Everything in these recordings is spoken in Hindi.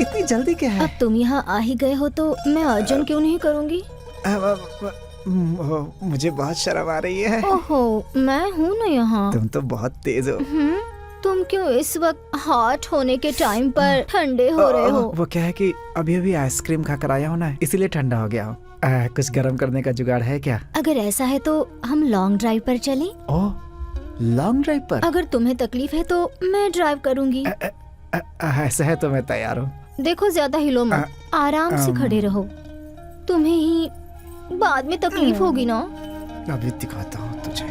इतनी जल्दी क्या है? अब तुम यहाँ आ ही गए हो तो मैं अर्जुन क्यों नहीं करूँगी? मुझे बहुत शर्म आ रही है। ओहो, मैं हूँ ना यहाँ। तुम तो बहुत तेज हो। तुम क्यों इस वक्त हॉट होने के टाइम पर ठंडे हो रहे हो? वो क्या है कि अभी अभी आइसक्रीम खाकर आया हूँ ना, इसीलिए ठंडा हो गया हूँ। कुछ गर्म करने का जुगाड़ है क्या? अगर ऐसा है तो हम लॉन्ग ड्राइव पर चलें? ओह, लॉन्ग ड्राइव पर? अगर तुम्हें तकलीफ है तो मैं ड्राइव करूँगी। ऐसा है तो मैं तैयार हूँ। देखो ज्यादा हिलो मत, आराम से खड़े रहो। तुम्हें ही बाद में तकलीफ होगी ना। अभी दिखाता हूँ तुझे।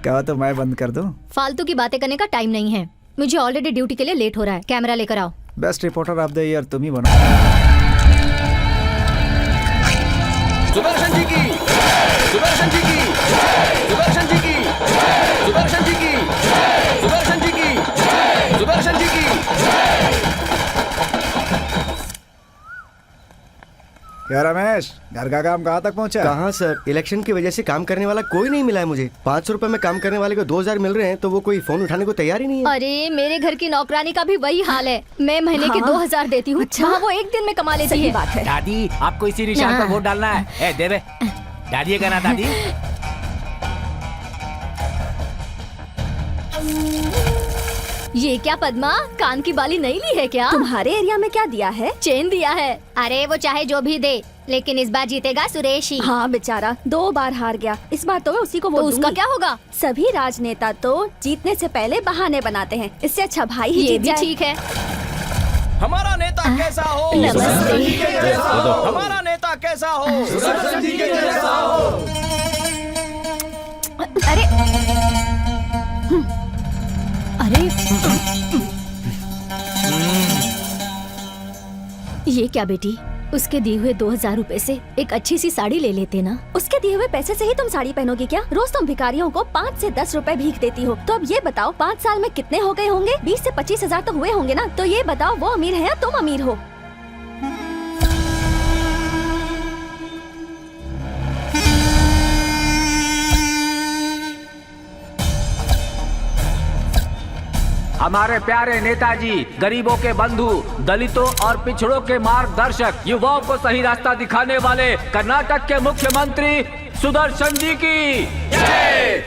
क्या तो मैं बंद कर दूं? फालतू की बातें करने का टाइम नहीं है, मुझे ऑलरेडी ड्यूटी के लिए लेट हो रहा है। कैमरा लेकर आओ। Best reporter of the year तुम ही बनो। सुदर्शन जी की, सुदर्शन जी की, सुदर्शन जी की, सुदर्शन जी की, सुदर्शन जी की, सुदर्शन जी की। क्या रमेश, घर का काम कहाँ तक पहुँचा? कहाँ सर, इलेक्शन की वजह से काम करने वाला कोई नहीं मिला है मुझे। 500 रुपए में काम करने वाले को 2000 मिल रहे हैं तो वो कोई फोन उठाने को तैयार ही नहीं है। अरे मेरे घर की नौकरानी का भी वही हाल है। मैं महीने के 2000 देती हूँ। अच्छा? वो एक दिन में कमा लेती है। बात है। दादी, आपको इसी निशान पर वोट डालना है। दे बे। दादी का ना दादी। ये क्या पद्मा, कान की बाली नहीं ली है क्या? तुम्हारे एरिया में क्या दिया है? चेन दिया है। अरे वो चाहे जो भी दे, लेकिन इस बार जीतेगा सुरेश ही। हाँ बेचारा 2 बार हार गया, इस बार तो मैं उसी को वोट तो उसका दूंगी। क्या होगा? सभी राजनेता तो जीतने से पहले बहाने बनाते हैं, इससे अच्छा भाई ही ये जीत भी जाए। ठीक है। हमारा नेता कैसा हो? नमस्ते। हमारा नेता कैसा हो? अरे अरे ये क्या बेटी, उसके दिए हुए 2000 रुपए से एक अच्छी सी साड़ी ले लेते ना। उसके दिए हुए पैसे से ही तुम साड़ी पहनोगी क्या? रोज तुम भिखारियों को 5 से 10 रुपए भीख देती हो। तो अब ये बताओ 5 साल में कितने हो गए होंगे? 20 से 25 हजार तो हुए होंगे ना। तो ये बताओ वो अमीर है या तुम अमीर हो? हमारे प्यारे नेताजी, गरीबों के बंधु, दलितों और पिछड़ों के मार्गदर्शक, युवाओं को सही रास्ता दिखाने वाले कर्नाटक के मुख्यमंत्री सुदर्शन जी की जय।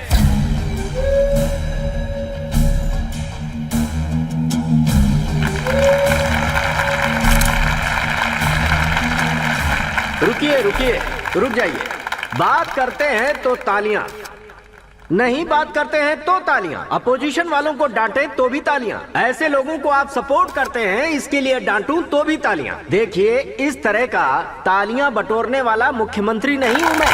रुकिए रुकिए, रुक जाइए। बात करते हैं तो तालियां, नहीं बात करते हैं तो तालियां। अपोजिशन वालों को डांटे तो भी तालियां। ऐसे लोगों को आप सपोर्ट करते हैं, इसके लिए डांटूं तो भी तालियां। देखिए, इस तरह का तालियां बटोरने वाला मुख्यमंत्री नहीं हूं मैं।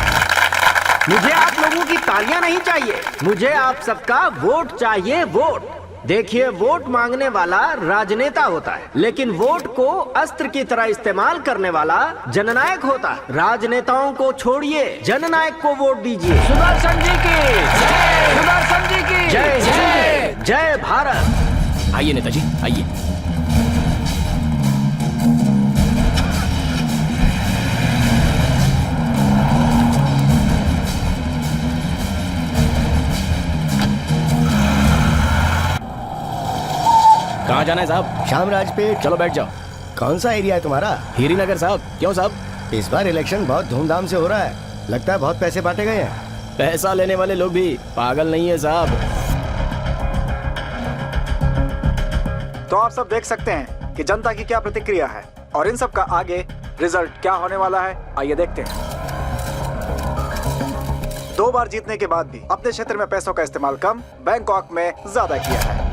मुझे आप लोगों की तालियां नहीं चाहिए, मुझे आप सबका वोट चाहिए, वोट। देखिए, वोट मांगने वाला राजनेता होता है, लेकिन वोट को अस्त्र की तरह इस्तेमाल करने वाला जननायक होता है। राजनेताओं को छोड़िए, जननायक को वोट दीजिए। सुदर्शन जी की जय, सुदर्शन जी की जय जय जय भारत। आइए नेताजी, आइए। कहाँ जाना है साहब? शामराज पेट। चलो बैठ जाओ। कौन सा एरिया है तुम्हारा? हीरी नगर साहब। क्यों साहब? इस बार इलेक्शन बहुत धूमधाम से हो रहा है, लगता है बहुत पैसे बांटे गए हैं। पैसा लेने वाले लोग भी पागल नहीं है साहब। तो आप सब देख सकते हैं कि जनता की क्या प्रतिक्रिया है और इन सब का आगे रिजल्ट क्या होने वाला है। आइए देखते हैं। 2 बार जीतने के बाद भी अपने क्षेत्र में पैसों का इस्तेमाल कम, बैंकॉक में ज्यादा किया है।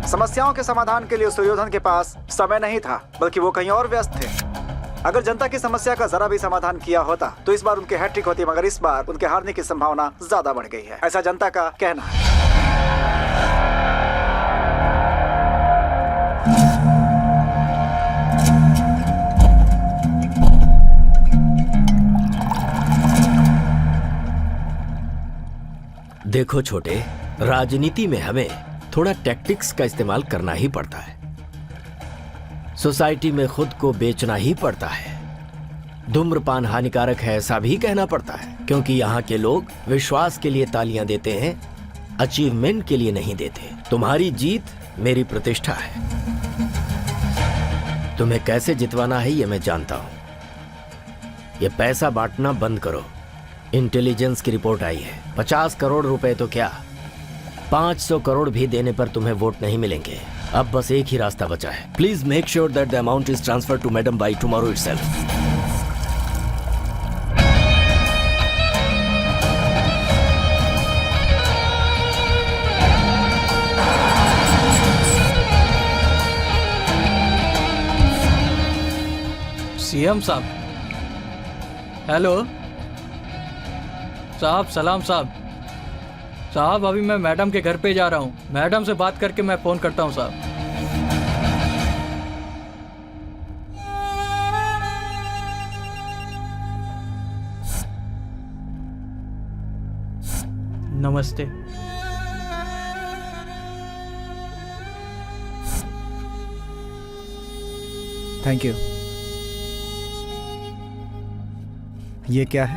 समस्याओं के समाधान के लिए सुयोधन के पास समय नहीं था, बल्कि वो कहीं और व्यस्त थे। अगर जनता की समस्या का जरा भी समाधान किया होता तो इस बार उनकी हैट्रिक होती, मगर इस बार उनके हारने की संभावना ज्यादा बढ़ गई है, ऐसा जनता का कहना है। देखो छोटे, राजनीति में हमें थोड़ा टैक्टिक्स का इस्तेमाल करना ही पड़ता है। सोसाइटी में खुद को बेचना ही पड़ता है। धूम्रपान हानिकारक है ऐसा भी कहना पड़ता है, क्योंकि यहाँ के लोग विश्वास के लिए तालियां देते हैं, अचीवमेंट के लिए नहीं देते। तुम्हारी जीत मेरी प्रतिष्ठा है। तुम्हें कैसे जितवाना है ये मैं जानता हूं। ये पैसा बांटना बंद करो। इंटेलिजेंस की रिपोर्ट आई है, 50 करोड़ रुपए तो क्या 500 करोड़ भी देने पर तुम्हें वोट नहीं मिलेंगे। अब बस एक ही रास्ता बचा है। Please make sure that the amount is transfer to madam by tomorrow itself. CM साहब, हेलो साहब, सलाम साहब। साहब अभी मैं मैडम के घर पे जा रहा हूँ, मैडम से बात करके मैं फोन करता हूँ साहब। नमस्ते। Thank you. ये क्या है?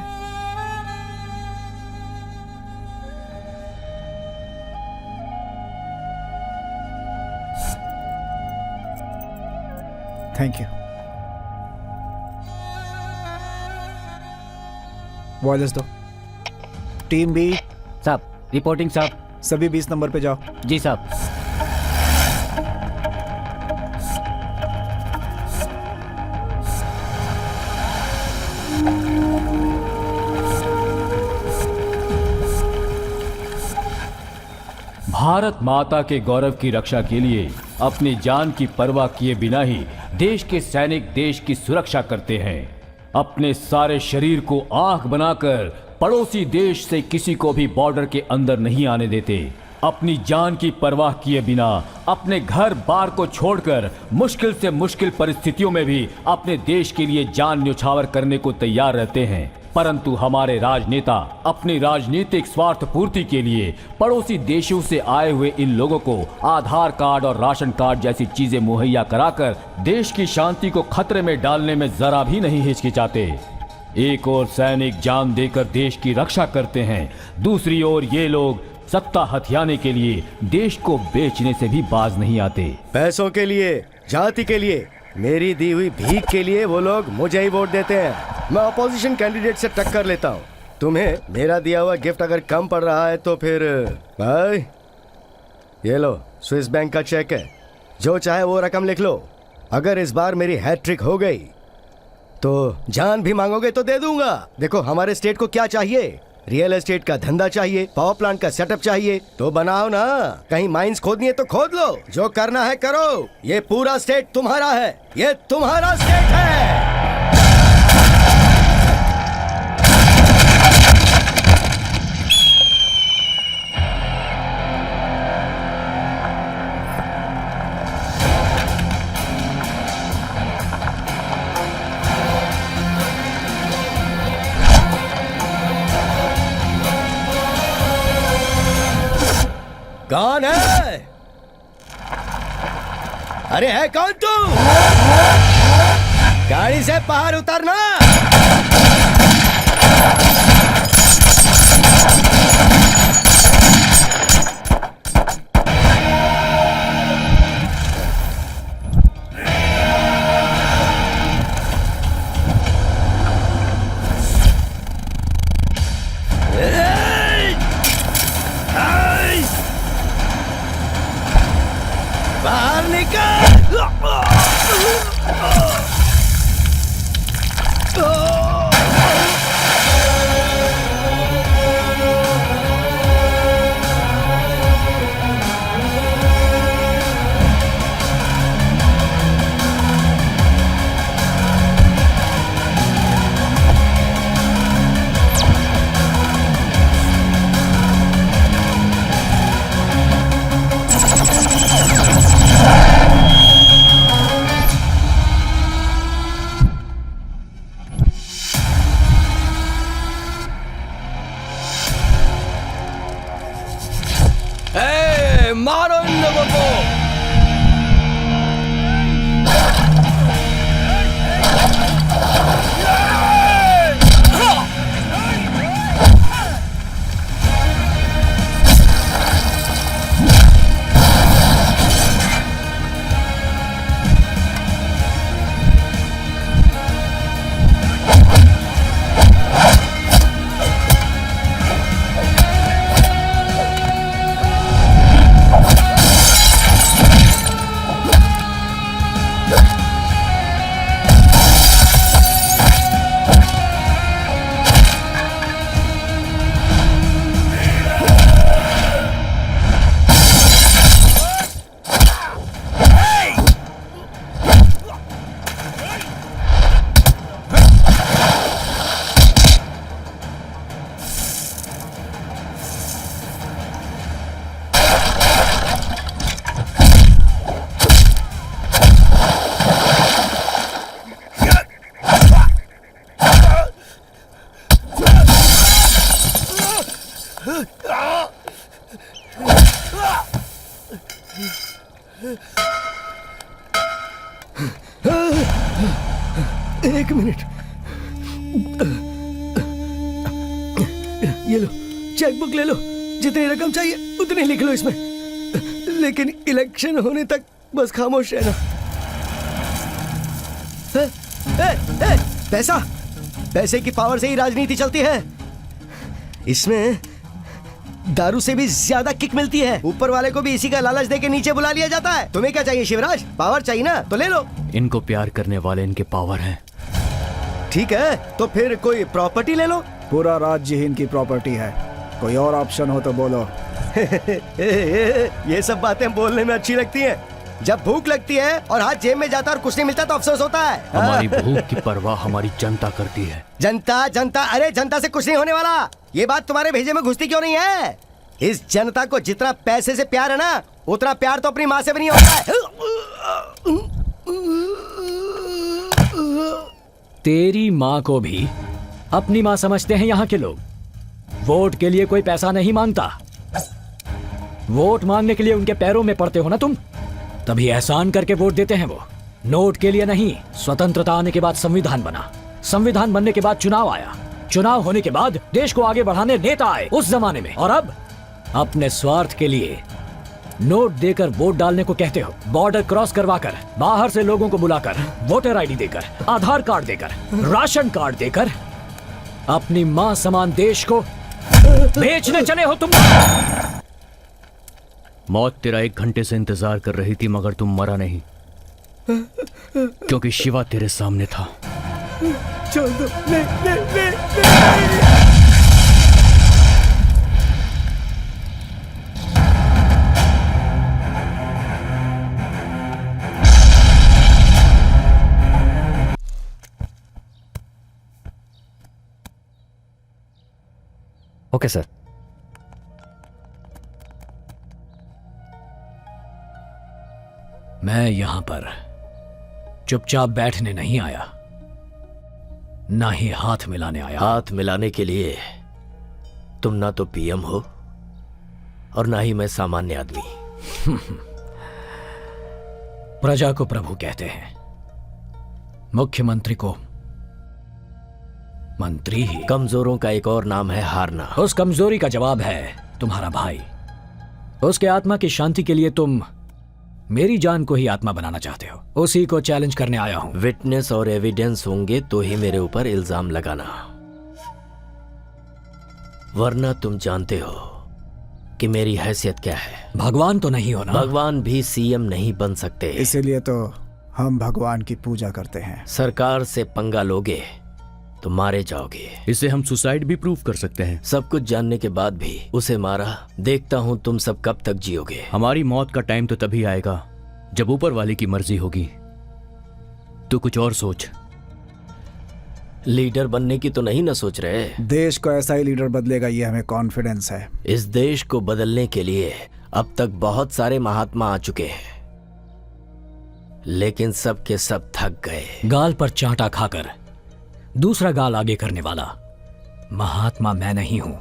Thank you. वॉयलेस दो। टीम बी साहब रिपोर्टिंग साहब। सभी 20 नंबर पे जाओ। जी साहब। भारत माता के गौरव की रक्षा के लिए अपनी जान की परवाह किए बिना ही देश के सैनिक देश की सुरक्षा करते हैं। अपने सारे शरीर को आंख बनाकर पड़ोसी देश से किसी को भी बॉर्डर के अंदर नहीं आने देते। अपनी जान की परवाह किए बिना अपने घर बार को छोड़कर मुश्किल से मुश्किल परिस्थितियों में भी अपने देश के लिए जान न्यौछावर करने को तैयार रहते हैं। परंतु हमारे राजनेता अपनी राजनीतिक स्वार्थ पूर्ति के लिए पड़ोसी देशों से आए हुए इन लोगों को आधार कार्ड और राशन कार्ड जैसी चीजें मुहैया कराकर देश की शांति को खतरे में डालने में जरा भी नहीं हिचकिचाते। एक ओर सैनिक जान देकर देश की रक्षा करते हैं, दूसरी ओर ये लोग सत्ता हथियाने के लिए देश को बेचने से भी बाज नहीं आते। पैसों के लिए, जाति के लिए, मेरी दी हुई भीख के लिए वो लोग मुझे ही वोट देते हैं। मैं अपोजिशन कैंडिडेट से टक्कर लेता हूँ। तुम्हें मेरा दिया हुआ गिफ्ट अगर कम पड़ रहा है तो फिर भाई ये लो, स्विस बैंक का चेक है, जो चाहे वो रकम लिख लो। अगर इस बार मेरी हैट्रिक हो गई तो जान भी मांगोगे तो दे दूंगा। देखो हमारे स्टेट को क्या चाहिए, रियल एस्टेट का धंधा चाहिए, पावर प्लांट का सेटअप चाहिए, तो बनाओ ना। कहीं माइंस खोदनी है तो खोद लो, जो करना है करो। ये पूरा स्टेट तुम्हारा है, ये तुम्हारा स्टेट है। कौन है? अरे है कौन तू? गाड़ी से बाहर उतरना। बाहर निकल। एक मिनट, ये लो चेकबुक ले लो, जितनी रकम चाहिए उतनी लिख लो इसमें, लेकिन इलेक्शन होने तक बस खामोश रहना। पैसा, पैसे की पावर से ही राजनीति चलती है। इसमें दारू से भी ज्यादा किक मिलती है। ऊपर वाले को भी इसी का लालच देके नीचे बुला लिया जाता है। तुम्हें क्या चाहिए शिवराज? पावर चाहिए ना, तो ले लो। इनको प्यार करने वाले इनके पावर हैं। ठीक है, तो फिर कोई प्रॉपर्टी ले लो। पूरा राज्य ही इनकी प्रॉपर्टी है। कोई और ऑप्शन हो तो बोलो। ये सब बातें बोलने में अच्छी लगती हैं। जब भूख लगती है और हाथ जेब में जाता और कुछ नहीं मिलता तो अफसोस होता है। हमारी भूख की परवाह हमारी जनता करती है। जनता जनता, अरे जनता से कुछ नहीं होने वाला। ये बात तुम्हारे भेजे में घुसती क्यों नहीं है? इस जनता को जितना पैसे से प्यार है ना, उतना प्यार तो अपनी माँ से भी नहीं होता है। तेरी माँ को भी अपनी माँ समझते हैं यहाँ के लोग। वोट के लिए कोई पैसा नहीं मांगता। वोट मांगने के लिए उनके पैरों में पड़ते हो ना तुम, तभी एहसान करके वोट देते हैं वो। नोट के लिए नहीं। स्वतंत्रता आने के बाद संविधान बना, संविधान बनने के बाद चुनाव आया, चुनाव होने के बाद देश को आगे बढ़ाने नेता आए उस जमाने में। और अब अपने स्वार्थ के लिए नोट देकर वोट डालने को कहते हो। बॉर्डर क्रॉस करवाकर, बाहर से लोगों को बुलाकर, वोटर आईडी देकर, आधार कार्ड देकर, राशन कार्ड देकर अपनी मां समान देश को बेचने चले हो तुम। मौत तेरा 1 घंटे से इंतजार कर रही थी, मगर तुम मरा नहीं, क्योंकि शिवा तेरे सामने था। छोड़ दो, नहीं। Okay sir. मैं यहां पर चुपचाप बैठने नहीं आया, ना ही हाथ मिलाने आया। हाथ मिलाने के लिए तुम ना तो पीएम हो और ना ही मैं सामान्य आदमी। प्रजा को प्रभु कहते हैं, मुख्यमंत्री को मंत्री ही। कमजोरों का एक और नाम है हारना। उस कमजोरी का जवाब है तुम्हारा भाई। उसके आत्मा की शांति के लिए तुम मेरी जान को ही आत्मा बनाना चाहते हो। उसी को चैलेंज करने आया हूं। विटनेस और एविडेंस होंगे तो ही मेरे ऊपर इल्जाम लगाना, वरना तुम जानते हो कि मेरी हैसियत क्या है। भगवान तो नहीं हो ना? भगवान भी सीएम नहीं बन सकते, इसीलिए तो हम भगवान की पूजा करते हैं। सरकार से पंगा लोगे तो मारे जाओगे। इसे हम सुसाइड भी प्रूव कर सकते हैं। सब कुछ जानने के बाद भी उसे मारा। देखता हूं तुम सब कब तक जियोगे। हमारी मौत का टाइम तो तभी आएगा जब ऊपर वाले की मर्जी होगी। तो कुछ और सोच। लीडर बनने की तो नहीं ना सोच रहे? देश को ऐसा ही लीडर बदलेगा, ये हमें कॉन्फिडेंस है। इस देश को बदलने के लिए अब तक बहुत सारे महात्मा आ चुके हैं, लेकिन सब के सब थक गए। गाल पर चांटा खाकर दूसरा गाल आगे करने वाला महात्मा मैं नहीं हूं।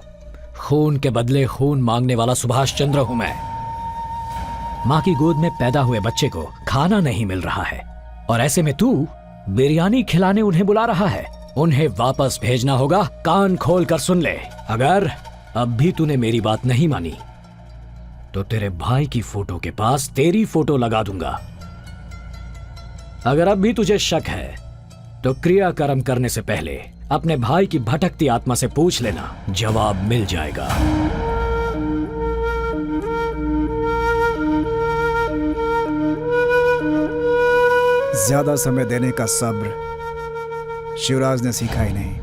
खून के बदले खून मांगने वाला सुभाष चंद्र हूं मैं। मां की गोद में पैदा हुए बच्चे को खाना नहीं मिल रहा है और ऐसे में तू बिरयानी खिलाने उन्हें बुला रहा है। उन्हें वापस भेजना होगा। कान खोल कर सुन ले, अगर अब भी तूने मेरी बात नहीं मानी तो तेरे भाई की फोटो के पास तेरी फोटो लगा दूंगा। अगर अब भी तुझे शक है तो क्रियाकर्म करने से पहले अपने भाई की भटकती आत्मा से पूछ लेना, जवाब मिल जाएगा। ज्यादा समय देने का सब्र शिवराज ने सीखा ही नहीं।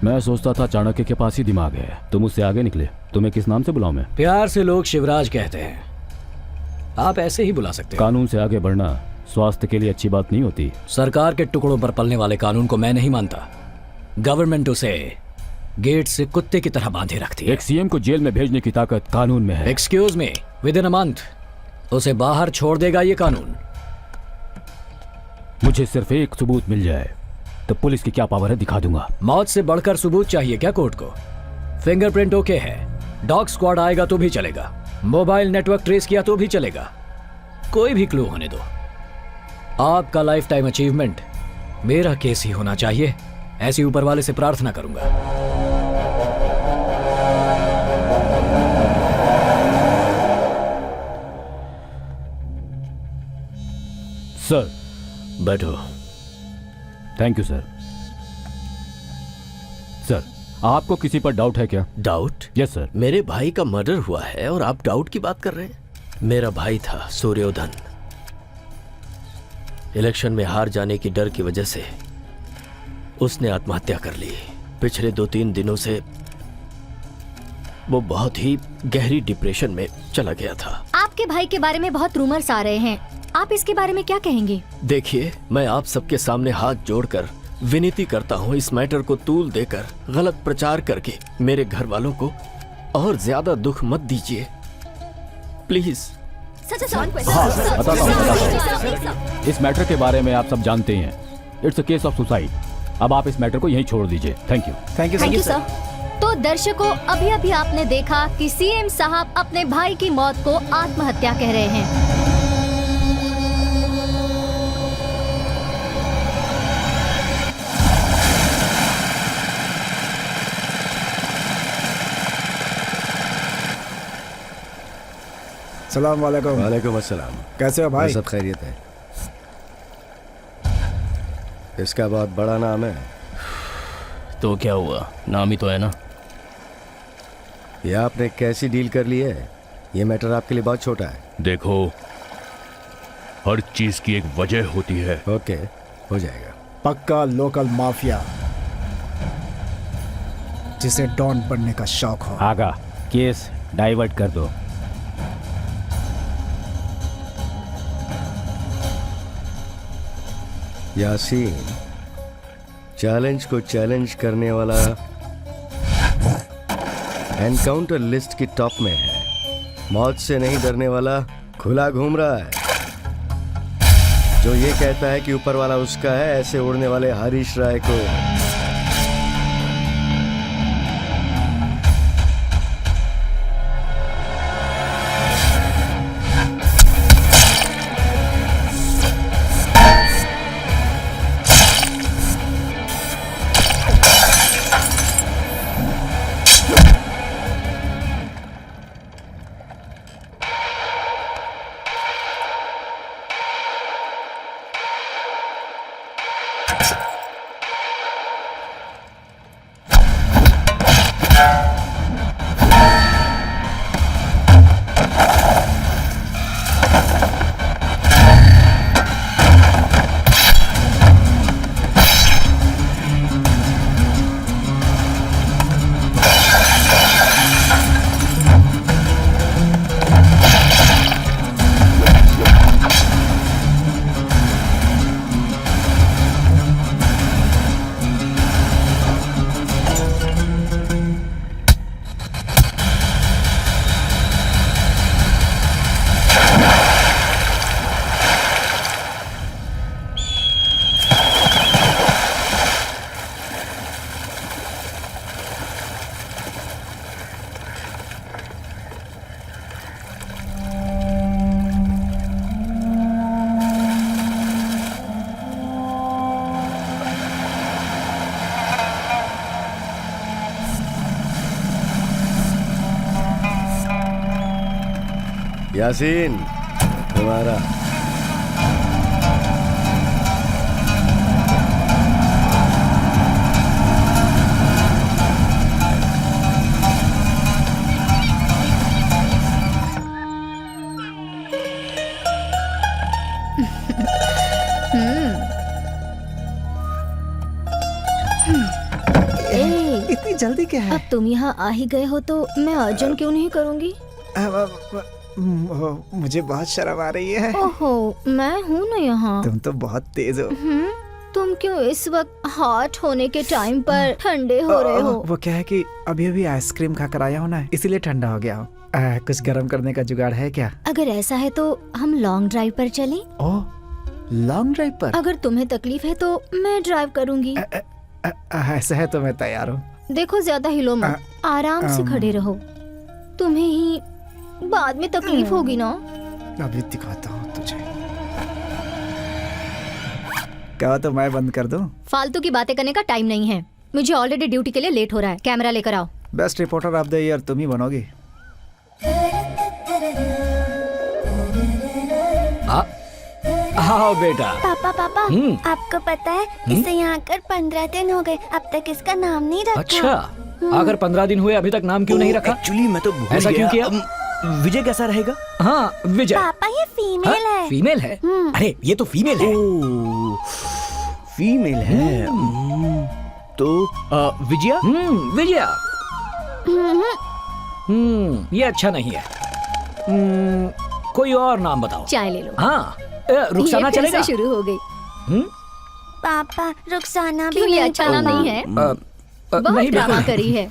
मैं सोचता था चाणक्य के पास ही दिमाग है, तुम उससे आगे निकले। तुम्हें किस नाम से बुलाऊं मैं? प्यार से लोग शिवराज कहते हैं, आप ऐसे ही बुला सकते हो। कानून से आगे बढ़ना स्वास्थ्य के लिए अच्छी बात नहीं होती। सरकार के टुकड़ों पर पलने वाले कानून को मैं नहीं मानता। गवर्नमेंट उसे गेट से कुत्ते की तरह बांधे रखती है। एक सीएम को जेल में भेजने की ताकत कानून में है। Excuse me, with in a month उसे बाहर छोड़ देगा ये कानून। मुझे सिर्फ एक सबूत मिल जाए तो पुलिस की क्या पावर है दिखा दूंगा। मौत से बढ़कर सबूत चाहिए क्या कोर्ट को? फिंगरप्रिंट ओके है, डॉग स्क्वाड आएगा तो भी चलेगा, मोबाइल नेटवर्क ट्रेस किया तो भी चलेगा, कोई भी क्लू होने दो। आपका लाइफ टाइम अचीवमेंट मेरा केस ही होना चाहिए, ऐसी ऊपर वाले से प्रार्थना करूंगा। सर। बैठो। Thank you sir. सर, आपको किसी पर डाउट है क्या? डाउट? Yes sir. मेरे भाई का मर्डर हुआ है और आप डाउट की बात कर रहे हैं? मेरा भाई था सूर्योधन। इलेक्शन में हार जाने की डर की वजह से उसने आत्महत्या कर ली। पिछले 2-3 दिनों से वो बहुत ही गहरी डिप्रेशन में चला गया था। आपके भाई के बारे में बहुत रूमर्स आ रहे हैं, आप इसके बारे में क्या कहेंगे? देखिए, मैं आप सबके सामने हाथ जोड़कर विनती करता हूँ, इस मैटर को तूल देकर गलत प्रचार करके मेरे घर वालों को और ज्यादा दुख मत दीजिए, प्लीज। बताता हूँ। इस मैटर के बारे में आप सब जानते ही हैं। It's a case of suicide. अब आप इस मैटर को यहीं छोड़ दीजिए। Thank you. Thank you sir. तो दर्शकों, अभी अभी आपने देखा कि सीएम साहब अपने भाई की मौत को आत्महत्या कह रहे हैं। सलाम वालेकुम। वालेकुम अस्सलाम। कैसे हो भाई? सब खैरियत है। इसका बहुत बड़ा नाम है। तो क्या हुआ, नाम ही तो है ना। ये आपने कैसी डील कर ली है? ये मैटर आपके लिए बहुत छोटा है। देखो, हर चीज की एक वजह होती है। ओके, हो जाएगा। पक्का लोकल माफिया जिसे डॉन बनने का शौक हो। आगा, केस डाइवर्ट कर दो। यासीन चैलेंज को चैलेंज करने वाला एनकाउंटर लिस्ट की टॉप में है। मौत से नहीं डरने वाला खुला घूम रहा है। जो ये कहता है कि ऊपर वाला उसका है, ऐसे उड़ने वाले हरीश राय को यासीन तुम्हारा इतनी जल्दी क्या है? अब तुम यहाँ आ ही गए हो तो मैं अर्जुन क्यों नहीं करूँगी? मुझे बहुत शर्म आ रही है। ओहो, मैं हूँ ना यहाँ। तुम तो बहुत तेज हो। तुम क्यों इस वक्त हॉट होने के टाइम पर ठंडे हो रहे हो? वो क्या है कि अभी अभी आइसक्रीम खाकर आया हूँ ना, इसीलिए ठंडा हो गया हूँ। कुछ गर्म करने का जुगाड़ है क्या? अगर ऐसा है तो हम लॉन्ग ड्राइव पर चलें? ओह, लॉन्ग ड्राइव पर? अगर तुम्हें तकलीफ है तो मैं ड्राइव करूँगी। ऐसा है तो मैं तैयार हूँ। देखो, ज्यादा हिलो मत, आराम से खड़े रहो। तुम्हें ही बाद में तकलीफ होगी ना। अभी दिखाता हूँ तुझे। क्या तो मैं बंद कर दूं? फालतू की बातें करने का टाइम नहीं है, मुझे ऑलरेडी ड्यूटी के लिए लेट हो रहा है। कैमरा लेकर आओ। Best reporter of the year तुम ही बनोगी। हाँ बेटा। पापा पापा आपको पता है इसे यहाँ आकर 15 दिन हो गए, अब तक इसका नाम नहीं रखा। अच्छा, अगर 15 दिन हुए अभी तक नाम क्यों नहीं रखा? एक्चुअली मैं तो भूल ऐसा क्यों गया। किया? विजय कैसा रहेगा? हाँ विजय। पापा ये फीमेल हाँ, है। फीमेल है? अरे ये तो फीमेल है। फीमेल है। तो विजया? विजया। ये अच्छा नहीं है। कोई और नाम बताओ। चाय ले लो। हाँ रुखसाना ये फिर चलेगा? से शुरू हो गई। पापा रुखसाना भी क्यों, ये नहीं अच्छा नाम नहीं है? बहुत नहीं ड्रामा बिल्कुल करी है।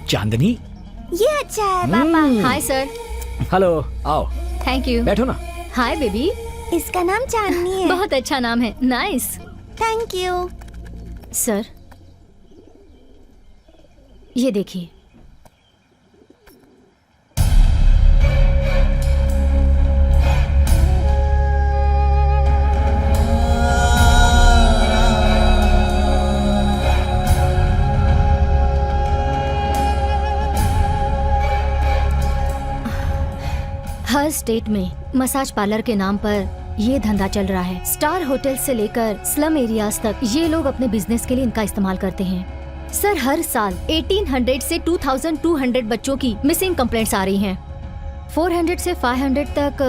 चांदनी। ये अच्छा है पापा। Hi sir. हेलो, आओ थैंक यू। बैठो ना। Hi baby. इसका नाम चांदनी है। बहुत अच्छा नाम है, नाइस। Thank you. सर ये देखिए। हर स्टेट में मसाज पार्लर के नाम पर ये धंधा चल रहा है। स्टार होटल से लेकर स्लम एरियाज तक ये लोग अपने बिजनेस के लिए इनका इस्तेमाल करते हैं। सर हर साल 1800 से 2200 बच्चों की मिसिंग कंप्लेंट्स आ रही हैं। 400 से 500 तक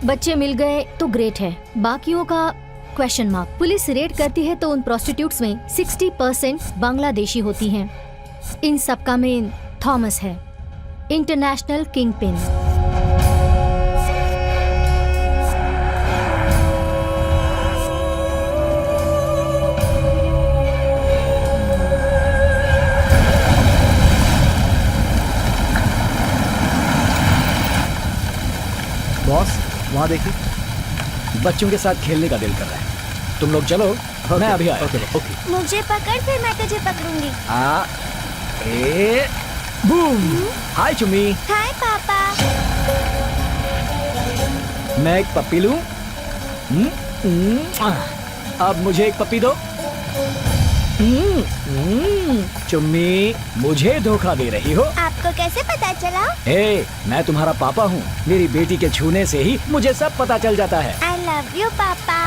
बच्चे मिल गए तो ग्रेट है, बाकियों का क्वेश्चन मार्क। पुलिस रेड करती है तो उन प्रोस्टिट्यूट्स में 60% बांग्लादेशी होती हैं। इन सबका मेन थॉमस है, इंटरनेशनल किंग पिन। बॉस वहाँ देखिए, बच्चों के साथ खेलने का दिल कर रहा है। तुम लोग चलो, मैं अभी आया। ओके। मुझे पकड़ फिर मैं तुझे पकड़ूंगी। बूम। हाय चुम्मी। हाय पापा। मैं एक पप्पी लूं? अब मुझे एक पप्पी दो। चुम्मी मुझे धोखा दे रही हो? आपको कैसे पता चला? मैं तुम्हारा पापा हूँ। मेरी बेटी के छूने से ही मुझे सब पता चल जाता है। I love you पापा।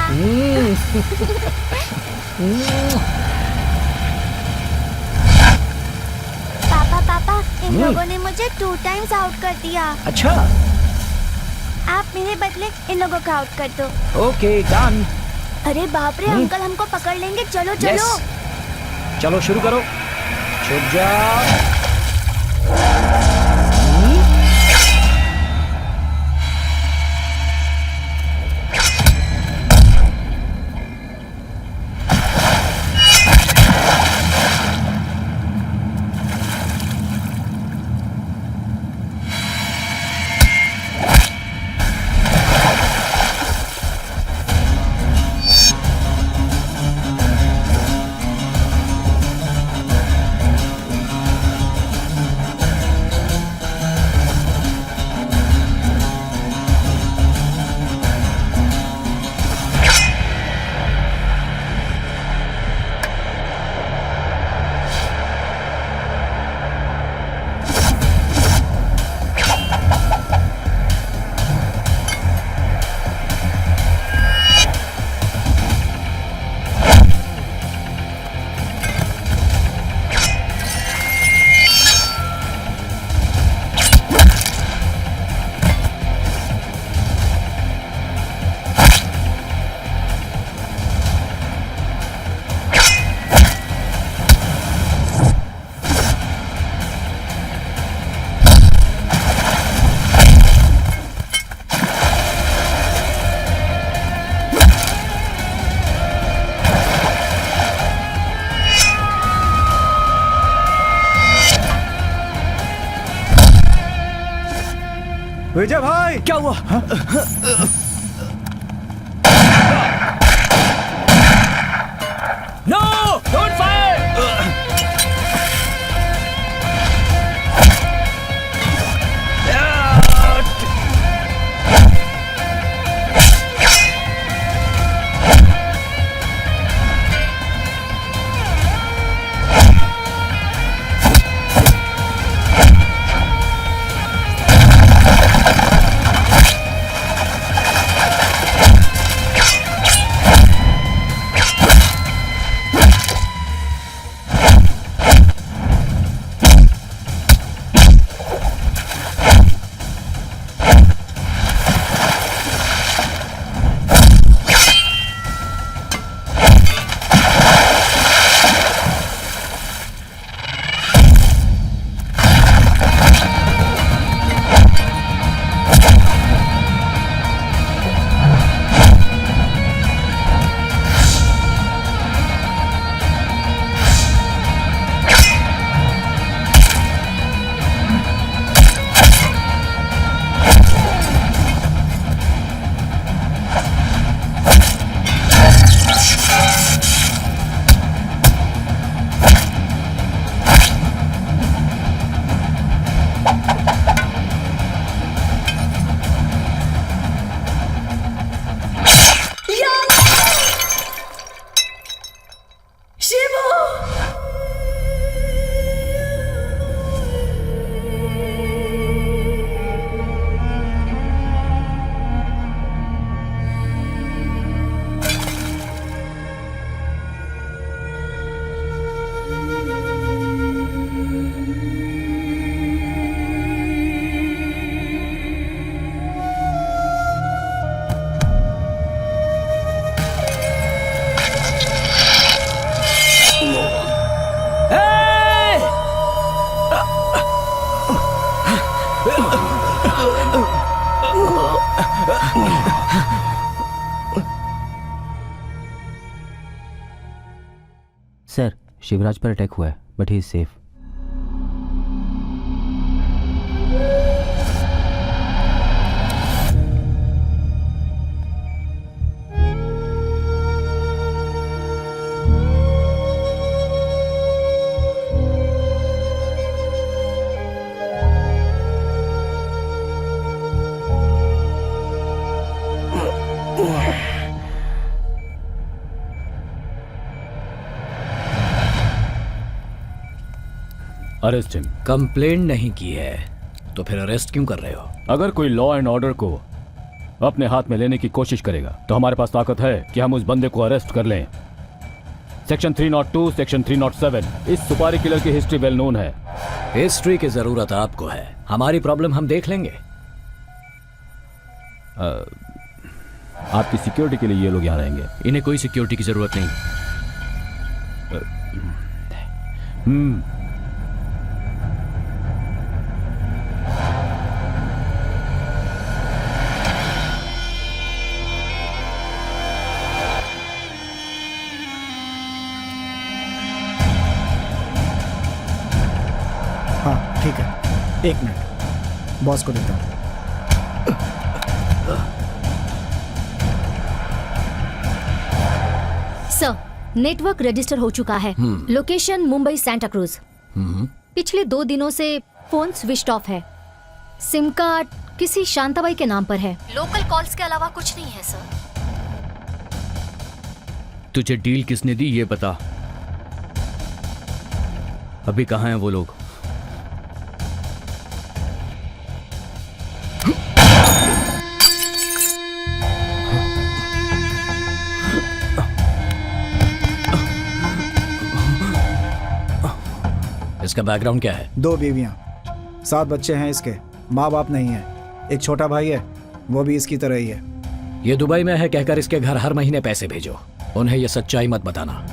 पापा इन लोगों ने मुझे 2 टाइम्स आउट कर दिया। अच्छा, आप मेरे बदले इन लोगों को आउट कर दो। Okay done. अरे बाप रे, अंकल हमको पकड़ लेंगे। चलो चलो। चलो शुरू करो। छुप जा। विजय भाई, क्या हुआ? सर शिवराज पर अटैक हुआ है but he is safe. Arrest him. Complaint नहीं की है तो फिर अरेस्ट क्यों कर रहे हो? अगर कोई लॉ एंड ऑर्डर को अपने हाथ में लेने की कोशिश करेगा तो हमारे पास ताकत है कि हम उस बंदे को अरेस्ट कर लें। सेक्शन 302, सेक्शन 307, इस सुपारी किलर की हिस्ट्री वेल नोन है। हिस्ट्री की जरूरत आपको है, हमारी प्रॉब्लम हम देख लेंगे। आपकी सिक्योरिटी के लिए ये लोग यहाँ रहेंगे। इन्हें कोई सिक्योरिटी की जरूरत नहीं। हाँ ठीक है, 1 मिनट, बॉस को देता हूँ। सर नेटवर्क रजिस्टर हो चुका है। Location Mumbai Santa cruise. पिछले 2 दिनों से फोन स्विच ऑफ है। सिम कार्ड किसी शांताबाई के नाम पर है। लोकल कॉल्स के अलावा कुछ नहीं है सर। तुझे डील किसने दी ये बता। अभी कहाँ हैं वो लोग? इसका बैकग्राउंड क्या है? 2 बीवियां, 7 बच्चे हैं इसके, माँ बाप नहीं है। एक छोटा भाई है, वो भी इसकी तरह ही है। ये दुबई में है कहकर इसके घर हर महीने पैसे भेजो। उन्हें ये सच्चाई मत बताना।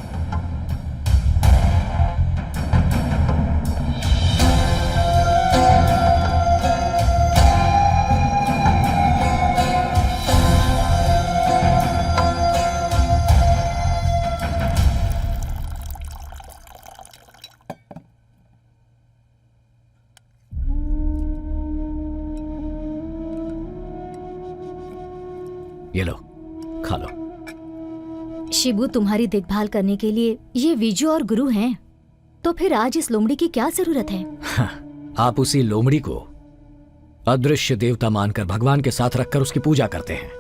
ये लो, खा लो। शिबू तुम्हारी देखभाल करने के लिए ये विजू और गुरु हैं, तो फिर आज इस लोमड़ी की क्या जरूरत है? आप उसी लोमड़ी को अदृश्य देवता मानकर भगवान के साथ रखकर उसकी पूजा करते हैं।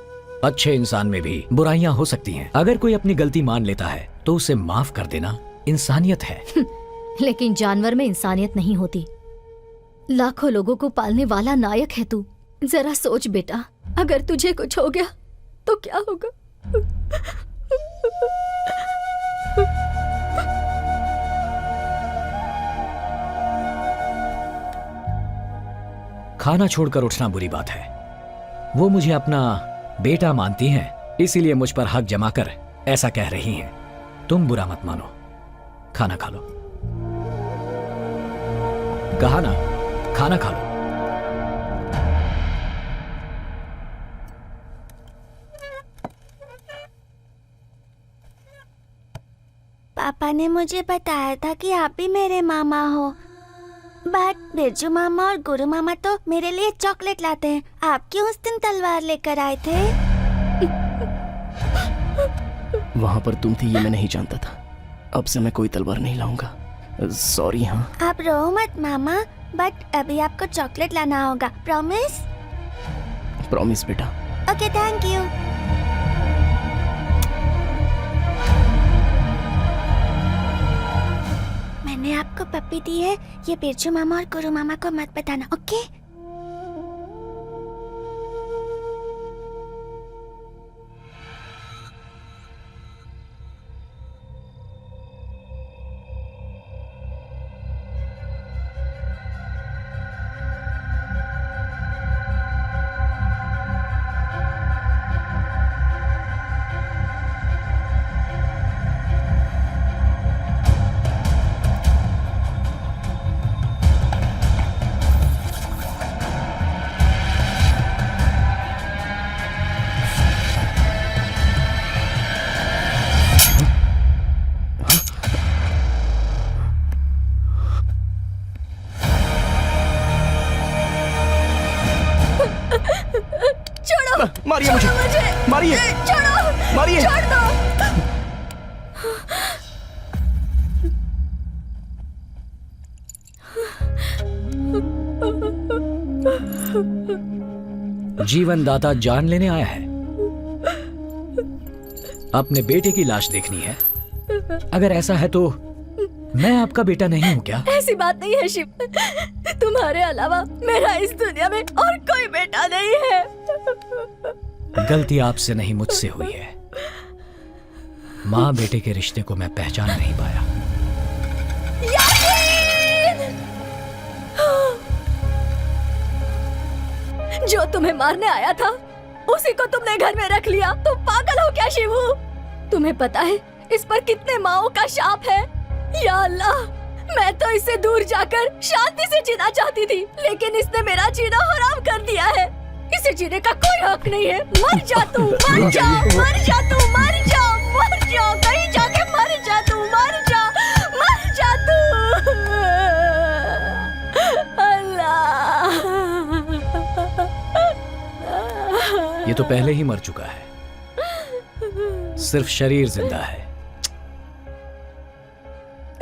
अच्छे इंसान में भी बुराइयां हो सकती हैं। अगर कोई अपनी गलती मान लेता है तो उसे माफ कर देना इंसानियत है। लेकिन जानवर में इंसानियत नहीं होती। लाखों लोगों को पालने वाला नायक है तू। जरा सोच बेटा, अगर तुझे कुछ हो गया तो क्या होगा? खाना छोड़कर उठना बुरी बात है। वो मुझे अपना बेटा मानती हैं, इसीलिए मुझ पर हक जमा कर ऐसा कह रही हैं। तुम बुरा मत मानो, खाना खा लो। कहा ना, खाना खा लो। पापा ने मुझे बताया था कि आप भी मेरे मामा हो, बट बिरजू मामा और गुरु मामा तो मेरे लिए चॉकलेट लाते हैं। आप क्यों उस दिन तलवार लेकर आए थे? वहाँ पर तुम थी ये मैं नहीं जानता था। अब से मैं कोई तलवार नहीं लाऊंगा। सॉरी। हाँ आप रो मत मामा, बट अभी आपको चॉकलेट लाना होगा। प्रॉमिस? प्रॉमिस बेटा। Okay, thank you. मैंने आपको पप्पी दी है, ये बिरजू मामा और गुरु मामा को मत बताना, ओके? जीवन दाता जान लेने आया है? अपने बेटे की लाश देखनी है? अगर ऐसा है तो मैं आपका बेटा नहीं हूँ क्या? ऐसी बात नहीं है शिव, तुम्हारे अलावा मेरा इस दुनिया में और कोई बेटा नहीं है। गलती आपसे नहीं मुझसे हुई है। माँ बेटे के रिश्ते को मैं पहचान नहीं पाया। जो तुम्हें मारने आया था उसी को तुमने घर में रख लिया। तुम पागल हो क्या शिवू? तुम्हें पता है इस पर कितने माओं का शाप है? या अल्लाह, मैं तो इससे दूर जाकर शांति से जीना चाहती थी, लेकिन इसने मेरा जीना हराम कर दिया है। इसे जीने का कोई हक नहीं है। मर जा तू, मर जा, मर जा तू, मर जा, मर जा, कहीं जाके मर जा तू, मर जा, मर जा तू। अल्लाह, ये तो पहले ही मर चुका है, सिर्फ शरीर जिंदा है।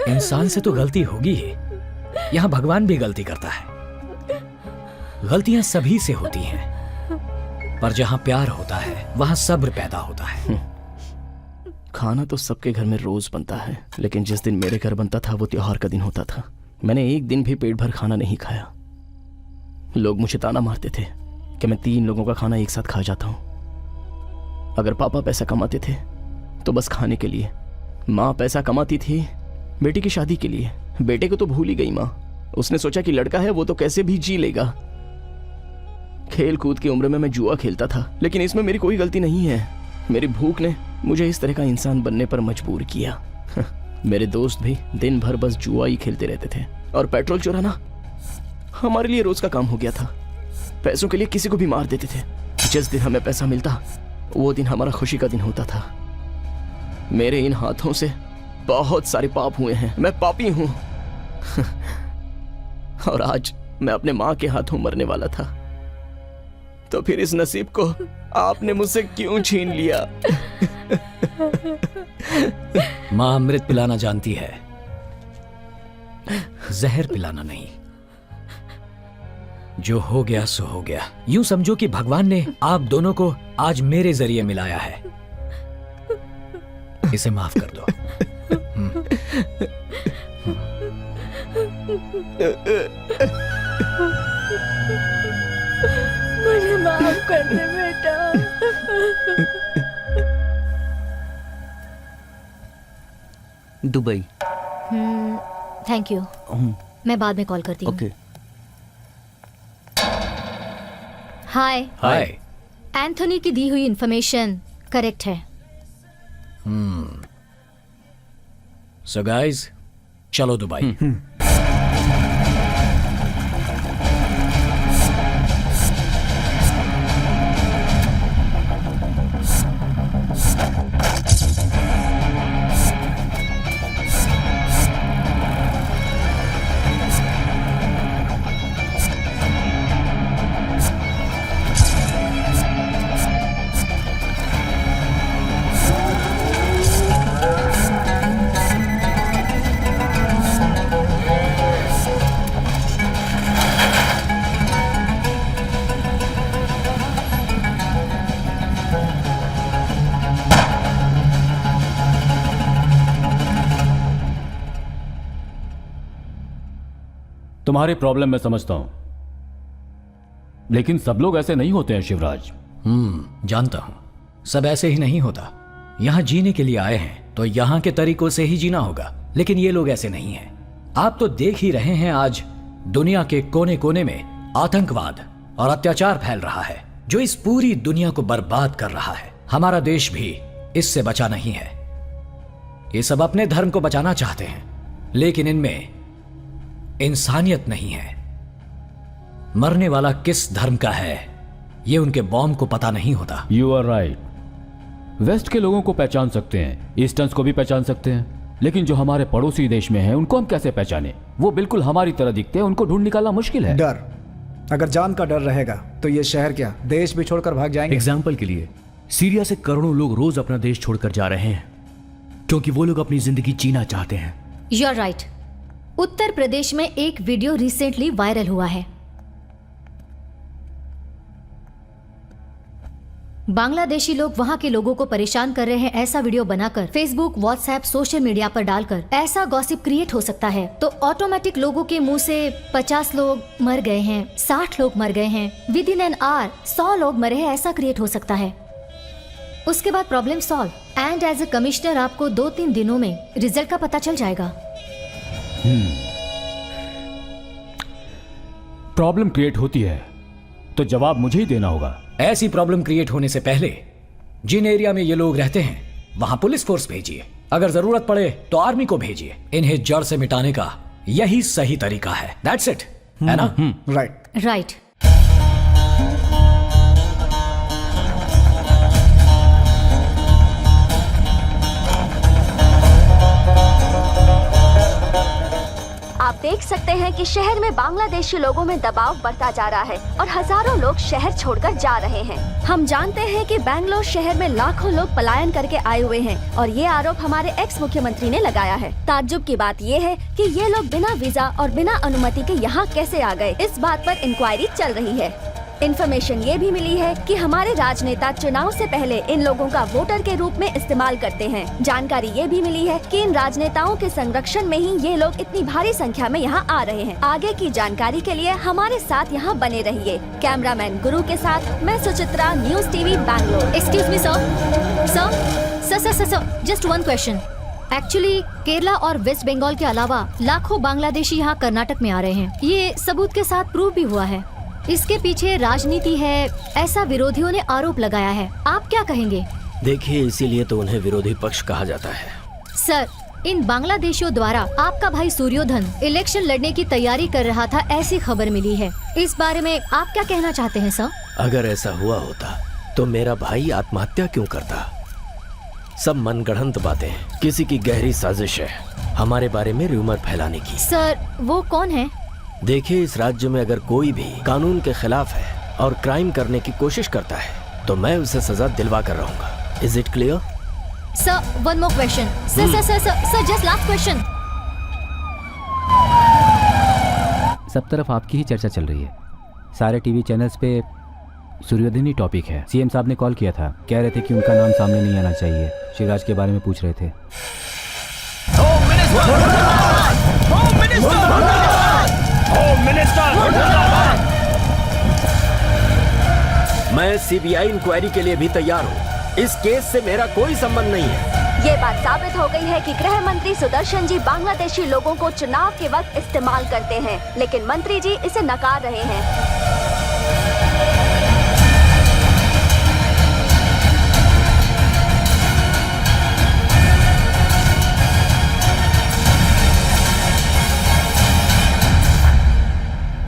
इंसान से तो गलती होगी ही, यहाँ भगवान भी गलती करता है। गलतियां सभी से होती हैं, पर जहां प्यार होता है वहां सब्र पैदा होता है। खाना तो सबके घर में रोज बनता है, लेकिन जिस दिन मेरे घर बनता था वो त्योहार का दिन होता था। मैंने एक दिन भी पेट भर खाना नहीं खाया। लोग मुझे ताना मारते थे कि मैं 3 लोगों का खाना एक साथ खा जाता हूं। अगर पापा पैसा कमाते थे तो बस खाने के लिए, माँ पैसा कमाती थी बेटी की शादी के लिए। बेटे को तो भूल ही गई माँ। उसने सोचा कि लड़का है वो तो कैसे भी जी लेगा। खेल कूद की उम्र में मैं जुआ खेलता था, लेकिन इसमें मेरी कोई गलती नहीं है। मेरी भूख ने मुझे इस तरह का इंसान बनने पर मजबूर किया। मेरे दोस्त भी दिन भर बस जुआ ही खेलते रहते थे, और पेट्रोल चुराना हमारे लिए रोज का काम हो गया था। पैसों के लिए किसी को भी मार देते थे। जिस दिन हमें पैसा मिलता वो दिन हमारा खुशी का दिन होता था। मेरे इन हाथों से बहुत सारे पाप हुए हैं, मैं पापी हूं। और आज मैं अपने माँ के हाथों मरने वाला था, तो फिर इस नसीब को आपने मुझसे क्यों छीन लिया? माँ अमृत पिलाना जानती है, जहर पिलाना नहीं। जो हो गया सो हो गया। यूं समझो कि भगवान ने आप दोनों को आज मेरे जरिए मिलाया है। इसे माफ कर दो। मुझे माफ कर दे बेटा। दुबई। थैंक यू, मैं बाद में कॉल करती हूँ। ओके। हाय। हाय। एंथोनी की दी हुई इंफॉर्मेशन करेक्ट है। सो गाइस, चलो दुबई। तुम्हारी प्रॉब्लम मैं समझता हूं, लेकिन सब लोग ऐसे नहीं होते हैं शिवराज। जानता हूं, सब ऐसे ही नहीं होता। यहां जीने के लिए आए हैं तो यहां के तरीकों से ही जीना होगा, लेकिन ये लोग ऐसे नहीं हैं। आप तो देख ही रहे हैं आज दुनिया के कोने कोने में आतंकवाद और अत्याचार फैल रहा है, जो इस पूरी दुनिया को बर्बाद कर रहा है। हमारा देश भी इससे बचा नहीं है। ये सब अपने धर्म को बचाना चाहते हैं, लेकिन इनमें इंसानियत नहीं है। मरने वाला किस धर्म का है ये उनके बॉम्ब को पता नहीं होता। You are right. वेस्ट के लोगों को पहचान सकते हैं, ईस्टर्न्स को भी पहचान सकते हैं, लेकिन जो हमारे पड़ोसी देश में हैं उनको हम कैसे पहचाने? वो बिल्कुल हमारी तरह दिखते हैं, उनको ढूंढ निकालना मुश्किल है। डर, अगर जान का डर रहेगा तो ये शहर क्या देश भी छोड़कर भाग जाएंगे। एग्जाम्पल के लिए सीरिया से करोड़ों लोग रोज अपना देश छोड़कर जा रहे हैं क्योंकि वो लोग अपनी जिंदगी जीना चाहते हैं। You are right. Uttar Pradesh में एक वीडियो रिसेंटली वायरल हुआ है। बांग्लादेशी लोग वहाँ के लोगों को परेशान कर रहे हैं, ऐसा वीडियो बनाकर फेसबुक, व्हाट्सएप, सोशल मीडिया पर डालकर ऐसा गॉसिप क्रिएट हो सकता है तो ऑटोमेटिक लोगों के मुंह से 50 लोग मर गए हैं, 60 लोग मर गए हैं, विद इन एन आवर 100 लोग मरे हैं, ऐसा क्रिएट हो सकता है। उसके बाद problem solve and as a commissioner आपको 2-3 दिनों में रिजल्ट का पता चल जाएगा। प्रॉब्लम क्रिएट होती है तो जवाब मुझे ही देना होगा। ऐसी प्रॉब्लम क्रिएट होने से पहले जिन एरिया में ये लोग रहते हैं वहां पुलिस फोर्स भेजिए, अगर जरूरत पड़े तो आर्मी को भेजिए। इन्हें जड़ से मिटाने का यही सही तरीका है। दैट्स इट, है ना? राइट। आप देख सकते हैं कि शहर में बांग्लादेशी लोगों में दबाव बढ़ता जा रहा है और हजारों लोग शहर छोड़कर जा रहे हैं। हम जानते हैं कि बेंगलोर शहर में लाखों लोग पलायन करके आए हुए हैं और ये आरोप हमारे एक्स मुख्यमंत्री ने लगाया है। ताज्जुब की बात ये है कि ये लोग बिना वीजा और बिना अनुमति के यहाँ कैसे आ गए, इस बात पर इंक्वायरी चल रही है। इन्फॉर्मेशन ये भी मिली है कि हमारे राजनेता चुनाव से पहले इन लोगों का वोटर के रूप में इस्तेमाल करते हैं। जानकारी ये भी मिली है कि इन राजनेताओं के संरक्षण में ही ये लोग इतनी भारी संख्या में यहाँ आ रहे हैं। आगे की जानकारी के लिए हमारे साथ यहाँ बने रहिए। कैमरामैन गुरु के साथ मैं Suchitra, news TV Bangalore. Excuse me sir, just one question. Actually Kerala और वेस्ट बंगाल के अलावा लाखों बांग्लादेशी यहाँ कर्नाटक में आ रहे हैं, ये सबूत के साथ प्रूव भी हुआ है। इसके पीछे राजनीति है, ऐसा विरोधियों ने आरोप लगाया है। आप क्या कहेंगे? देखिए, इसीलिए तो उन्हें विरोधी पक्ष कहा जाता है। सर, इन बांग्लादेशियों द्वारा आपका भाई सूर्योधन इलेक्शन लड़ने की तैयारी कर रहा था, ऐसी खबर मिली है। इस बारे में आप क्या कहना चाहते हैं सर? अगर ऐसा हुआ होता तो मेरा भाई आत्महत्या क्यों करता? सब मनगढ़ंत बातें हैं, किसी की गहरी साजिश है हमारे बारे में र्यूमर फैलाने की। सर, वो कौन है? देखिए, इस राज्य में अगर कोई भी कानून के खिलाफ है और क्राइम करने की कोशिश करता है तो मैं उसे सजा दिलवा कर रहूंगा। Is it clear? Sir, one more question. Sir, just last question. सब तरफ आपकी ही चर्चा चल रही है, सारे टीवी चैनल्स पे सूर्योदय ही टॉपिक है। सीएम साहब ने कॉल किया था, कह रहे थे कि उनका नाम सामने नहीं आना चाहिए। शिवराज के बारे में पूछ रहे थे। मैं सीबीआई इंक्वायरी के लिए भी तैयार हूँ। इस केस से मेरा कोई संबंध नहीं है। ये बात साबित हो गई है कि गृह मंत्री सुदर्शन जी बांग्लादेशी लोगों को चुनाव के वक्त इस्तेमाल करते हैं, लेकिन मंत्री जी इसे नकार रहे हैं।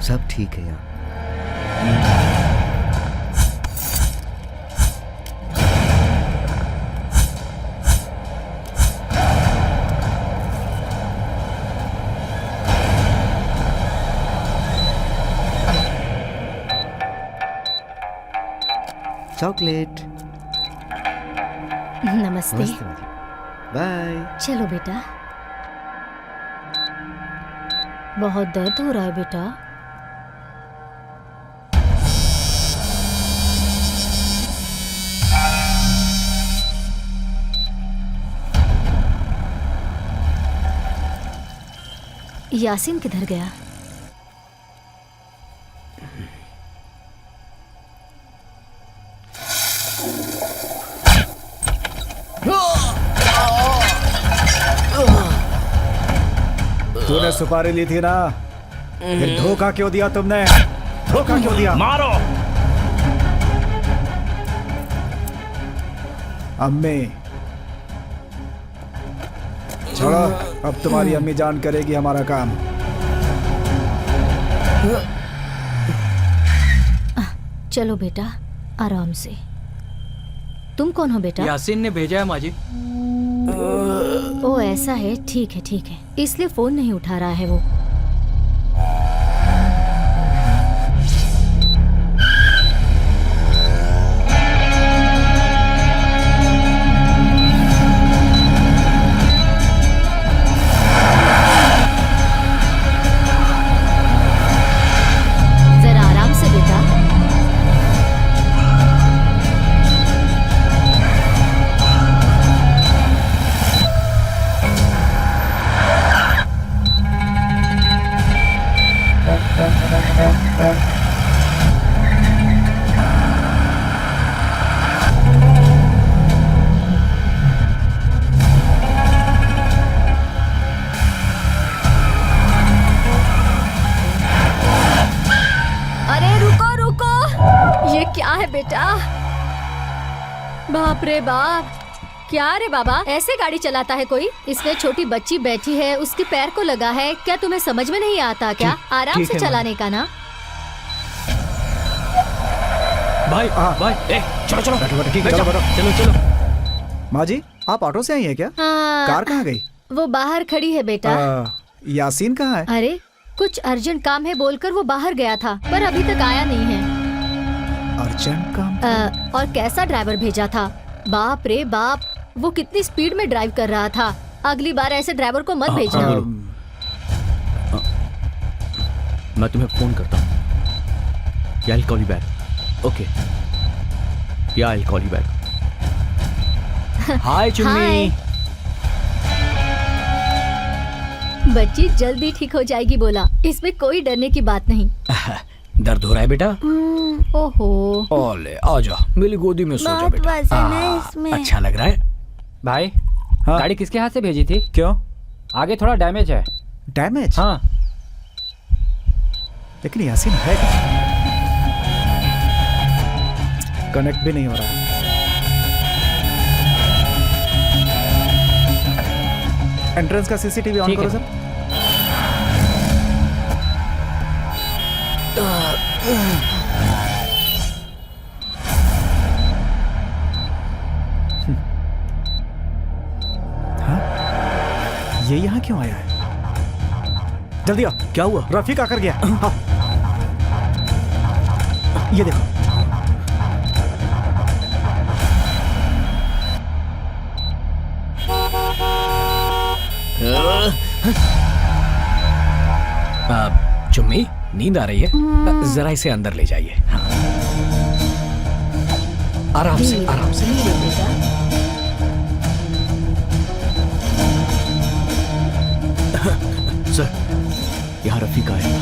सब ठीक है यहाँ। चॉकलेट। नमस्ते। बाय। चलो बेटा। बहुत दर्द हो रहा है बेटा। यासीन किधर गया? तूने सुपारी ली थी ना, फिर धोखा क्यों दिया तुमने? धोखा क्यों दिया? मारो। अम्मी छोड़ो, अब तुम्हारी अम्मी जान करेगी हमारा काम। चलो बेटा, आराम से। तुम कौन हो बेटा? यासीन ने भेजा है माजी। ओ ऐसा है, ठीक है ठीक है, इसलिए फोन नहीं उठा रहा है वो। जरा आराम से बेटा। बाप रे बाप, क्या रे बाबा, ऐसे गाड़ी चलाता है कोई? इसमें छोटी बच्ची बैठी है, उसके पैर को लगा है, क्या तुम्हें समझ में नहीं आता क्या? आराम से चलाने का ना। भाई भाई, चलो चलो चलो चलो। माँ जी, आप ऑटो से आई हैं क्या? कार कहाँ गई? वो बाहर खड़ी है बेटा। यासीन कहाँ है? अरे कुछ अर्जेंट काम है बोलकर वो बाहर गया था, पर अभी तक आया नहीं है। अर्जेंट काम? और कैसा ड्राइवर भेजा था, बाप रे बाप, वो कितनी स्पीड में ड्राइव कर रहा था। अगली बार ऐसे ड्राइवर को मत भेजना। मैं तुम्हें फोन करता हूँ। या I'll call you back. Okay. Yeah, I'll call you back. हाय चुन्नी। बच्ची जल्दी ठीक हो जाएगी बोला, इसमें कोई डरने की बात नहीं। दर्द हो रहा है बेटा? ओहो। ओले आजा, मेरी गोदी में सो जा बहुत बेटा। वजन है इसमें। अच्छा लग रहा है भाई। गाड़ी किसके हाथ से भेजी थी? क्यों? आगे थोड़ा डैमेज है। डैमेज? हाँ। लेकिन यासीन है, कनेक्ट भी नहीं हो रहा है। एंट्रेंस का सीसीटीवी ऑन करो सर। ये यहाँ क्यों आया है? जल्दी आओ। क्या हुआ? रफीक आकर गया। हाँ। ये देखो। चुम्मी, नींद आ रही है? जरा इसे अंदर ले जाइए। हाँ। आराम से, आराम से। सर, यहाँ रफीक आएगा।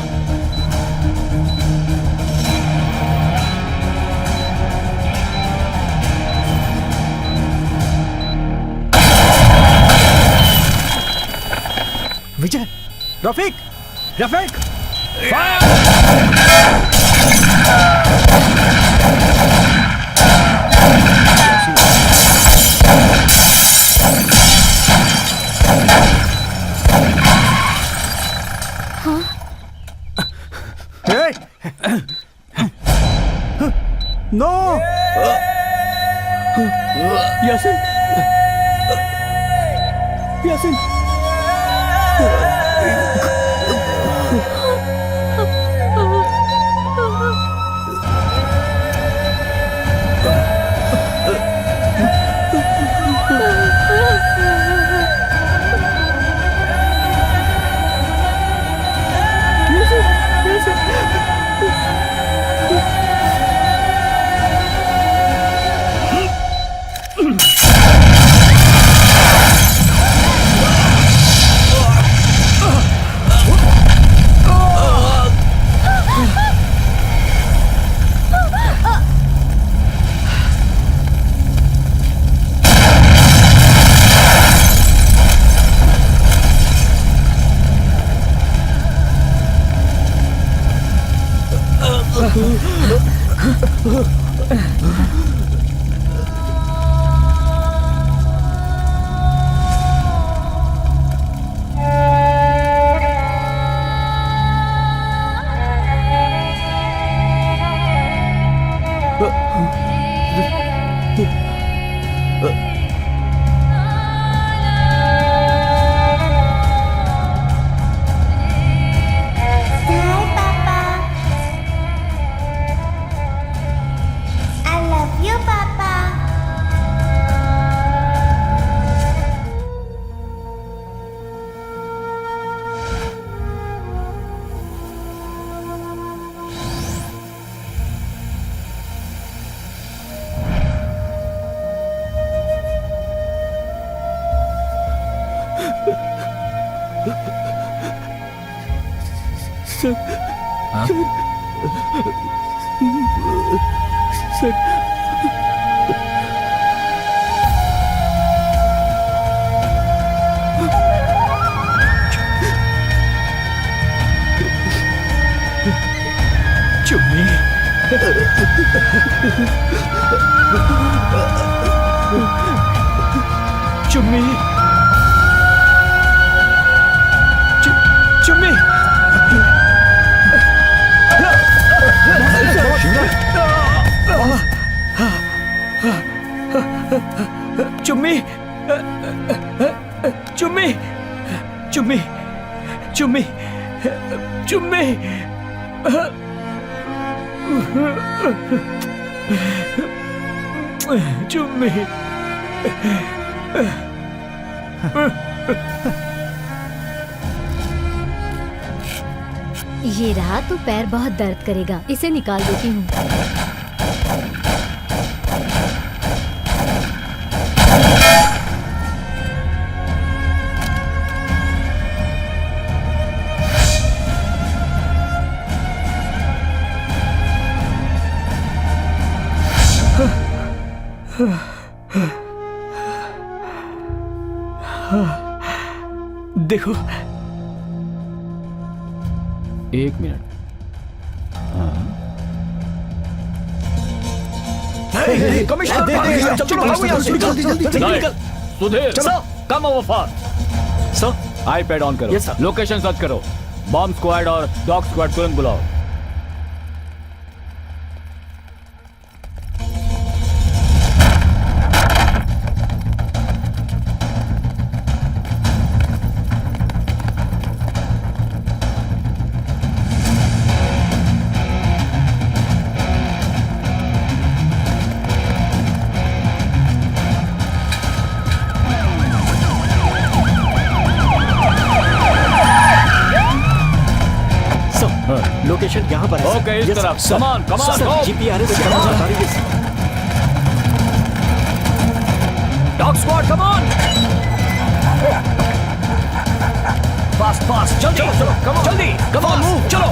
विजय, रफीक, रफीक, नो। यासीन, यासीन। चुम्मी। चुम्मी चुम्मी चुम्मी चुम्मी चुम्मी चुम्मी चुम्मी चुम्मी ये रहा तो पैर बहुत दर्द करेगा, इसे निकाल देती हूँ। देखो, एक मिनट। कमिश्नर, चलो भागो यहाँ से, निकल। Sudhir, come over fast. Sir, iPad on करो। Yes sir. लोकेशन सर्च करो। बॉम्ब स्क्वाड और डॉग स्क्वाड तुरंत बुलाओ। लोकेशन यहाँ पर है। ओके, इस तरफ। कमान, कमान, गो। जीपीआरएस कैमरा बता रही है। Dog squad, come on. Fast fast, जल्दी चलो, चलो, कम ऑन, जल्दी, कम ऑन, मूव, चलो।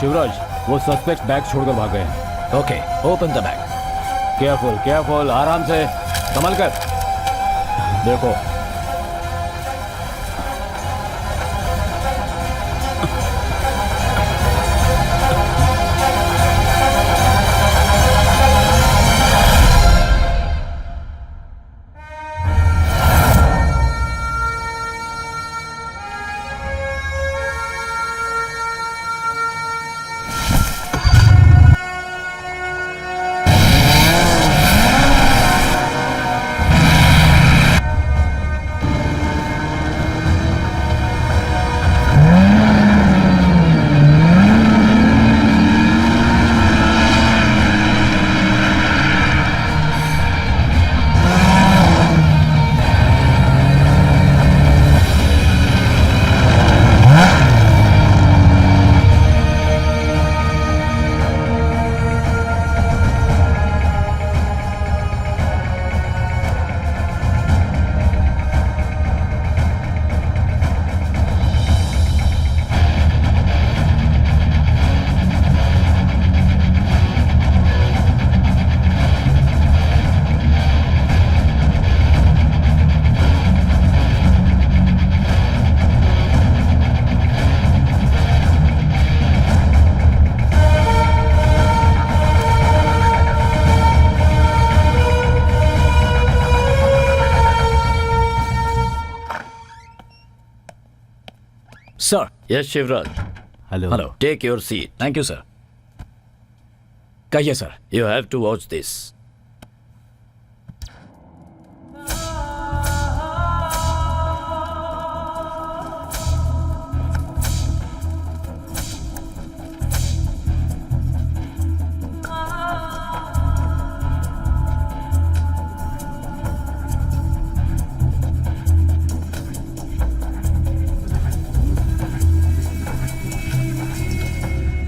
शिवराज, वो सस्पेक्ट बैग छोड़कर भाग गए हैं। Okay, open the bag. Careful, careful, आराम से संभल कर। देखो, sir. Yes Shivraj. Hello. Hello. Take your seat. Thank you sir. कहिए sir. You have to watch this.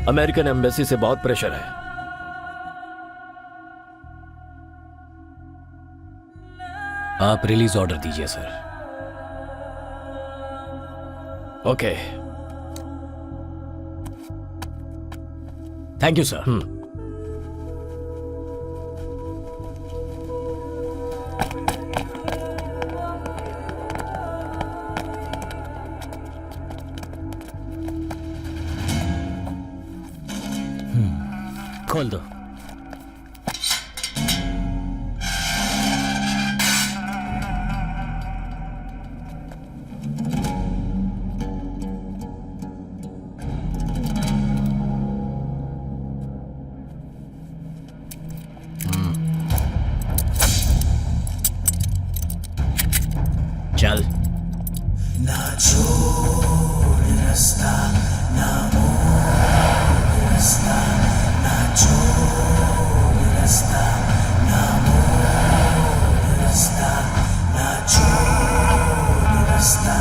American embassy से बहुत प्रेशर है। आप रिलीज ऑर्डर दीजिए sir. Okay. Thank you sir. खोल दो। चल। ना छोड़ रास्ता, ना मोड़ रास्ता, ना छोड़ रास्ता, ना मोड़ रास्ता, ना छोड़ रास्ता,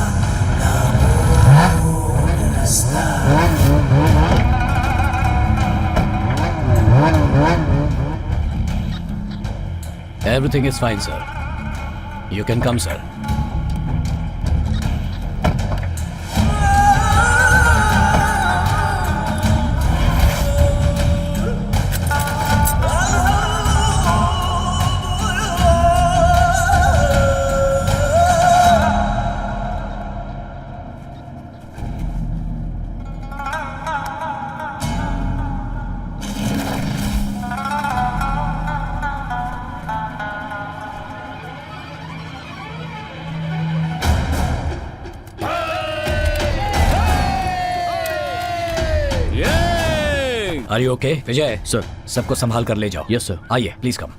ना मोड़ रास्ता। Everything is fine, sir. You can come, sir. Are you okay, Vijay? Sir. सबको संभाल कर ले जाओ। Yes sir. आइए, प्लीज कम।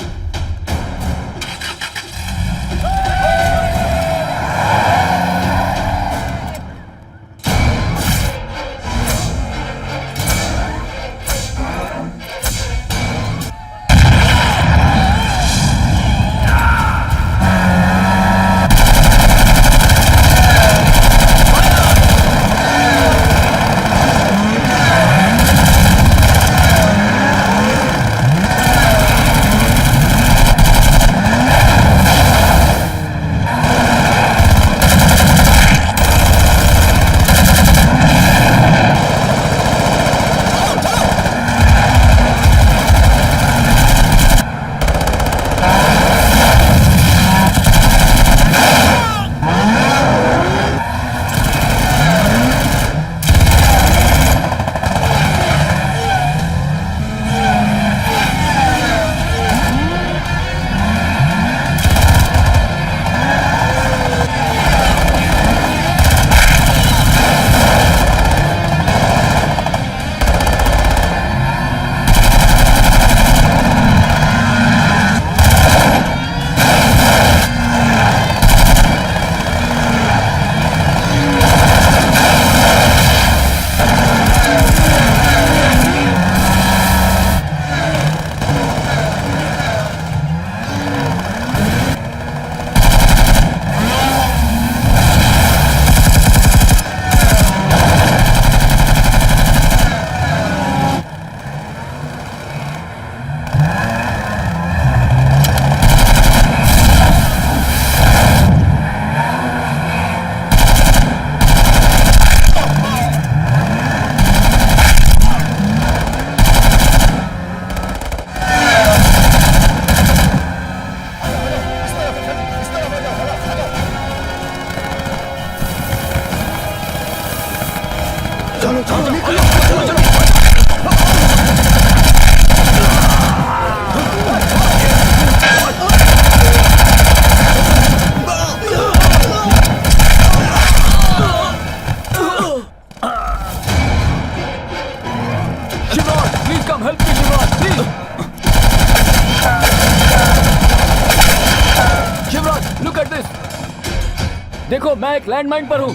देखो मैं एक लैंडमाइन पर हूँ।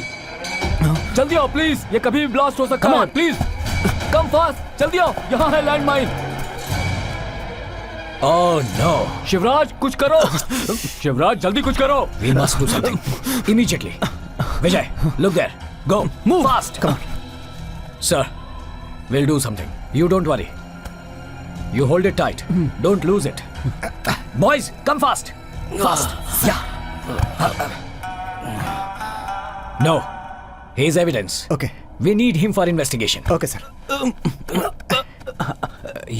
जल्दी आओ प्लीज, ये कभी भी ब्लास्ट हो सकता है। प्लीज कम फास्ट, जल्दी आओ, यहाँ है लैंडमाइन। Oh no. शिवराज कुछ करो। शिवराज जल्दी कुछ करो। We must do something immediately. Vijay, look there. Go. Move fast. Come on. Sir, we'll do something. You don't worry. You hold it tight. Don't lose it. Boys, come fast. Fast. Yeah. No. He is evidence. Okay. We need him for investigation. Okay, sir.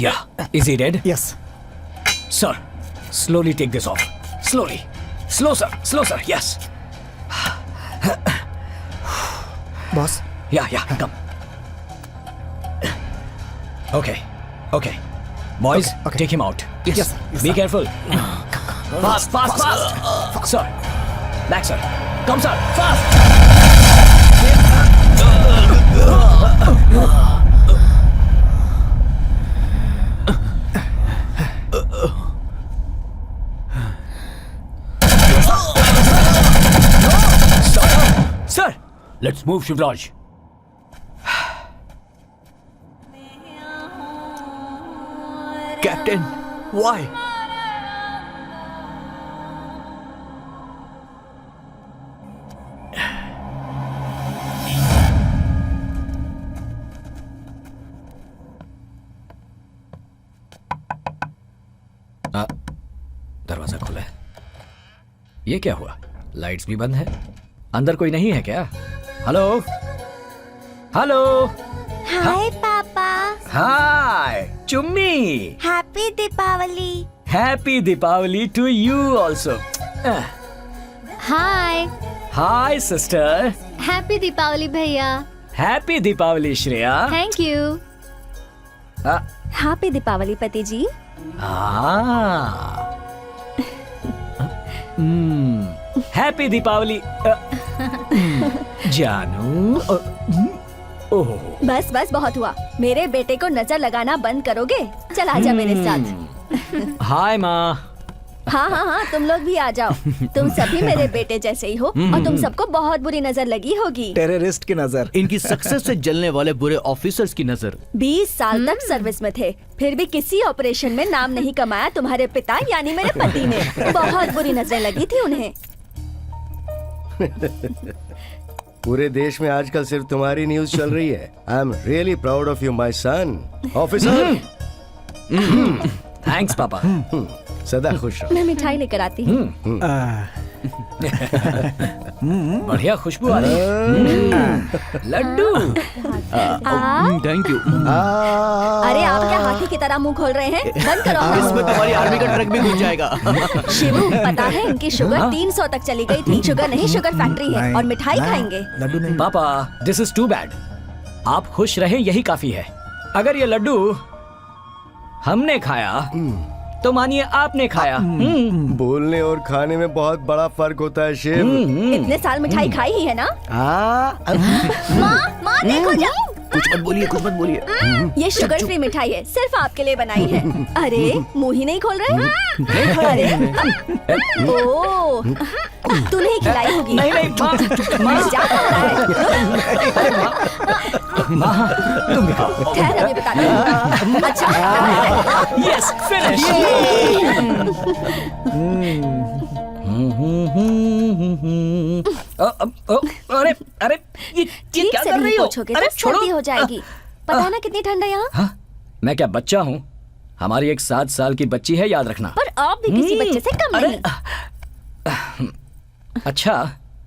Yeah. Is he dead? Yes. Sir, slowly take this off. Slowly. Slow, sir. Slow, sir. Yes. Boss. Yeah, come. Okay. Boys, Okay. take him out. Yes, sir. Yes, Be sir. careful. Fast. Sir. Back, sir. Come, sir. Fast. Sir. Let's move, Shivraj. Captain, why? दरवाजा खुला है। ये क्या हुआ? लाइट्स भी बंद है। अंदर कोई नहीं है क्या? हेलो। हाय पापा। हाय चुम्मी। Happy Deepavali. Happy Deepavali to you also. Hi. Hi sister. Happy Deepavali भैया। Happy Deepavali Shreya. Thank you. Happy Deepavali पति जी। हैप्पी दीपावली जानू। ओह बस बहुत हुआ। मेरे बेटे को नजर लगाना बंद करोगे? चल आजा मेरे साथ। हाय माँ। हाँ, तुम लोग भी आ जाओ। तुम सभी मेरे बेटे जैसे ही हो और तुम सबको बहुत बुरी नजर लगी होगी। टेररिस्ट की नजर। इनकी सक्सेस से जलने वाले बुरे ऑफिसर्स की नजर। 20 साल तक सर्विस में थे, फिर भी किसी ऑपरेशन में नाम नहीं कमाया तुम्हारे पिता यानी मेरे पति ने। बहुत बुरी नजर लगी थी उन्हें। पूरे देश में आजकल सिर्फ तुम्हारी न्यूज चल रही है। I am really proud of you my son officer. Thanks पापा। सदा खुश रहो। मैं मिठाई लेकर आती हूँ। बढ़िया खुशबू आ रही है। लड्डू। Thank you. अरे आप क्या हाथी की तरह मुंह खोल रहे हैं? बंद करो। इसमें तुम्हारी आर्मी का ट्रक भी घुस जाएगा। शिवू, पता है इनकी शुगर 300 तक चली गई थी। शुगर नहीं, शुगर फैक्ट्री है और मिठाई खाएंगे। लड्डू नहीं। पापा दिस इज टू बैड। आप खुश रहें यही काफी है। अगर ये लड्डू हमने खाया तो मानिए आपने खाया। बोलने और खाने में बहुत बड़ा फर्क होता है शिव। इतने साल मिठाई खाई ही है ना? माँ देखो जाओ। कुछ मत बोलिए। ये शुगर फ्री मिठाई है, सिर्फ आपके लिए बनाई है। अरे मुंह ही नहीं खोल रहे? अरे ओ, तू नहीं खिलाई होगी। नहीं माँ। जा रहा है। तुम खाओ। ठहर अभी बताती हूँ। अच्छा यस फिनिश। अरे ये ठीक क्या से कर रही नहीं हो? पूछोगे अरे तो सर्दी हो जाएगी। पता ना कितनी ठंड है यहाँ। हाँ, मैं क्या बच्चा हूँ? हमारी एक 7 साल की बच्ची है, याद रखना। पर आप भी किसी बच्चे से कम नहीं। अच्छा,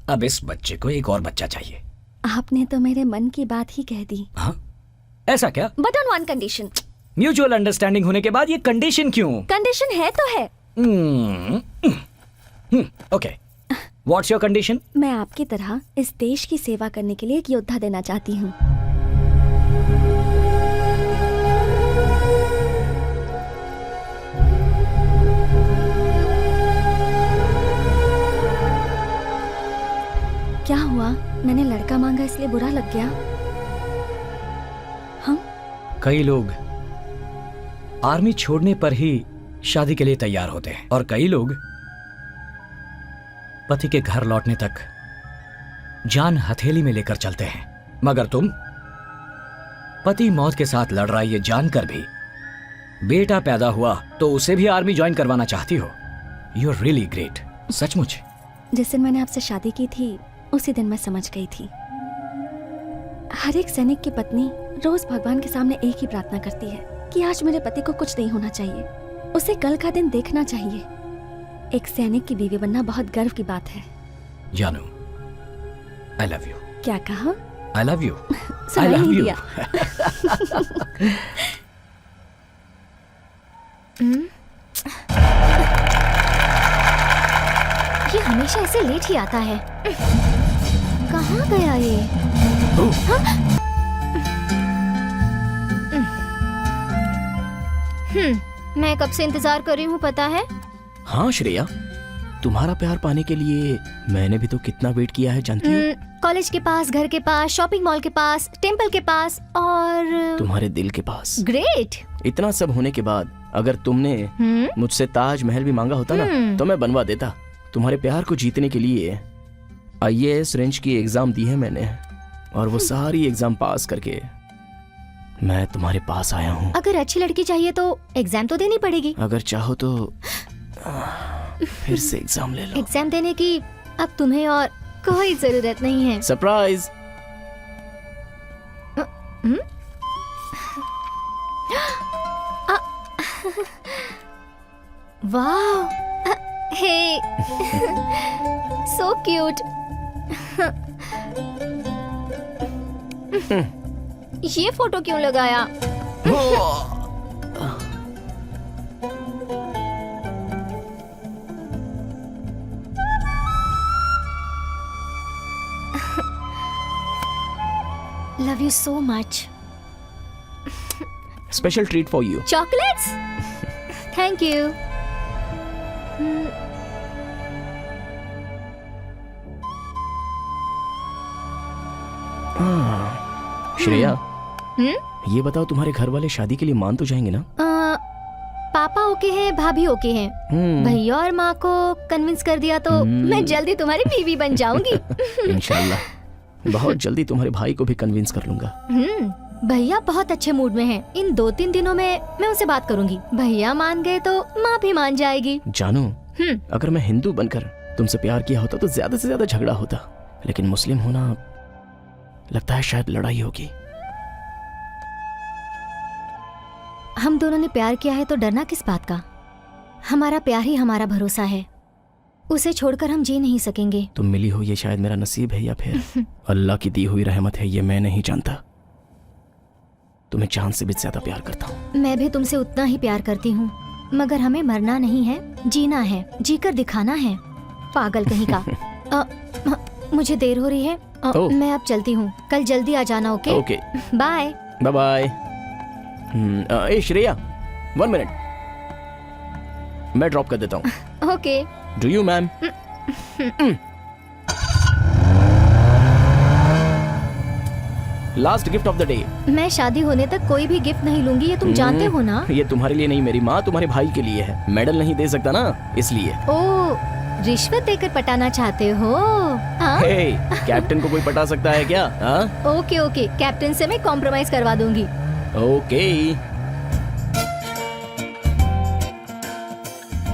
अब इस बच्चे को एक और बच्चा चाहिए। आपने तो मेरे मन की बात ही कह दी। हाँ? ऐसा क्या? But on one condition. Mutual understanding होने के बाद ये कंडीशन क्यों? कंडीशन है तो है। Okay, what's your condition? मैं आपकी तरह इस देश की सेवा करने के लिए एक योद्धा देना चाहती हूँ। क्या हुआ? मैंने लड़का मांगा इसलिए बुरा लग गया? हम कई लोग आर्मी छोड़ने पर ही शादी के लिए तैयार होते हैं और कई लोग पति के घर लौटने तक जान हथेली में लेकर चलते हैं, मगर तुम पति मौत के साथ लड़ रहा है ये जानकर भी बेटा पैदा हुआ तो उसे भी आर्मी ज्वाइन करवाना चाहती हो। यू आर रियली ग्रेट, सचमुच। जिस दिन मैंने आपसे शादी की थी उसी दिन मैं समझ गई थी। हर एक सैनिक की पत्नी रोज भगवान के सामने एक ही प्रार्थना करती है कि आज मेरे पति को कुछ नहीं होना चाहिए, उसे कल का दिन देखना चाहिए। एक सैनिक की बीवी बनना बहुत गर्व की बात है। जानू, आई लव यू। क्या कहा? I love you. सुनाई नहीं दिया। ये हमेशा ऐसे लेट ही आता है। कहाँ गया ये? मैं कब से इंतजार कर रही हूँ पता है? हाँ श्रेया, तुम्हारा प्यार पाने के लिए मैंने भी तो कितना वेट किया है जानती हो? कॉलेज के पास, घर के पास, शॉपिंग मॉल के पास, टेंपल के पास और तुम्हारे दिल के पास। ग्रेट। इतना सब होने के बाद अगर तुमने मुझसे ताजमहल भी मांगा होता ना तो मैं बनवा देता। तुम्हारे प्यार को जीतने के लिए IAS रेंज की एग्जाम दी है मैंने, और वो सारी एग्जाम पास करके मैं तुम्हारे पास आया हूँ। अगर अच्छी लड़की चाहिए तो एग्जाम तो देनी पड़ेगी। अगर चाहो तो फिर से एग्जाम ले लो। एग्जाम देने की अब तुम्हें और कोई जरूरत नहीं है। सरप्राइज। वाह, हे, सो क्यूट। ये फोटो क्यों लगाया? Love you so much. Special treat for you. Chocolates? Thank you. Shreya, ये बताओ तुम्हारे घर वाले शादी के लिए मान तो जाएंगे ना? पापा ओके हैं, भाभी ओके हैं। भैया और माँ को कन्विंस कर दिया तो मैं जल्दी तुम्हारी बीवी बन जाऊंगी। इंशाल्लाह बहुत जल्दी तुम्हारे भाई को भी कन्विंस कर लूंगा। भैया बहुत अच्छे मूड में हैं। इन 2-3 दिनों में मैं उनसे बात करूंगी। भैया मान गए तो माँ भी मान जाएगी। जानू, अगर मैं हिंदू बनकर तुमसे प्यार किया होता तो ज्यादा से ज्यादा झगड़ा होता, लेकिन मुस्लिम होना लगता है शायद लड़ाई होगी। हम दोनों ने प्यार किया है तो डरना किस बात का? हमारा प्यार ही हमारा भरोसा है, उसे छोड़कर हम जी नहीं सकेंगे। तुम मिली हो ये शायद मेरा नसीब है या फिर अल्लाह की दी हुई रहमत है, ये मैं नहीं जानता। तुम्हें जान से भी ज्यादा प्यार करता हूँ। मैं भी तुमसे उतना ही प्यार करती हूँ, मगर हमें मरना नहीं है, जीना है, जीकर दिखाना है। पागल कहीं का। मुझे देर हो रही है, मैं अब चलती हूँ। कल जल्दी आ जाना। Okay? Okay, bye bye bye. ए श्रेया, 1 मिनट, मैं ड्रॉप कर देता हूँ। Okay. Do you ma'am? Last gift of the day. मैं शादी होने तक कोई भी गिफ्ट नहीं लूंगी, ये तुम जानते हो ना। ये तुम्हारे लिए नहीं मेरी माँ, तुम्हारे भाई के लिए है। मेडल नहीं दे सकता ना, इसलिए। ओ, रिश्वत देकर पटाना चाहते हो? हे, कैप्टन को कोई पटा सकता है क्या? ओके ओके, कैप्टन से मैं कॉम्प्रोमाइज करवा दूंगी। ओके।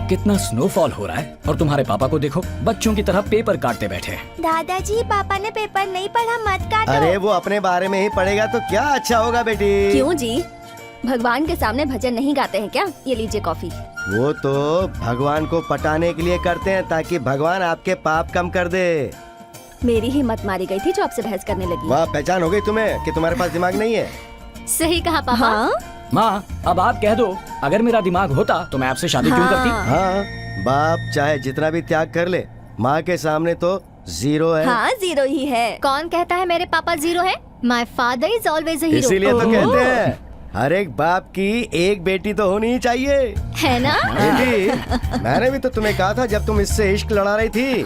कितना स्नोफॉल हो रहा है और तुम्हारे पापा को देखो, बच्चों की तरह पेपर काटते बैठे हैं। दादाजी, पापा ने पेपर नहीं पढ़ा, मत काटो। अरे वो अपने बारे में ही पढ़ेगा तो क्या अच्छा होगा बेटी। क्यों जी, भगवान के सामने भजन नहीं गाते हैं क्या? ये लीजिए कॉफी। वो तो भगवान को पटाने के लिए करते हैं ताकि भगवान आपके पाप कम कर दे। मेरी हिम्मत मारी गई थी जो आपसे बहस करने लगी। वाह, पहचान हो गई तुम्हें कि तुम्हारे पास दिमाग नहीं है। सही कहा पापा। माँ, अब आप कह दो, अगर मेरा दिमाग होता तो मैं आपसे शादी क्यों करती? हाँ, बाप चाहे जितना भी त्याग कर ले, माँ के सामने तो 0 है। हाँ, 0 ही है। कौन कहता है मेरे पापा 0 है? My father is always a hero. इसीलिए तो कहते हैं हर एक बाप की एक बेटी तो होनी ही चाहिए, है ना? बेटी, मैंने भी तो तुम्हें कहा था जब तुम इससे इश्क लड़ा रही थी,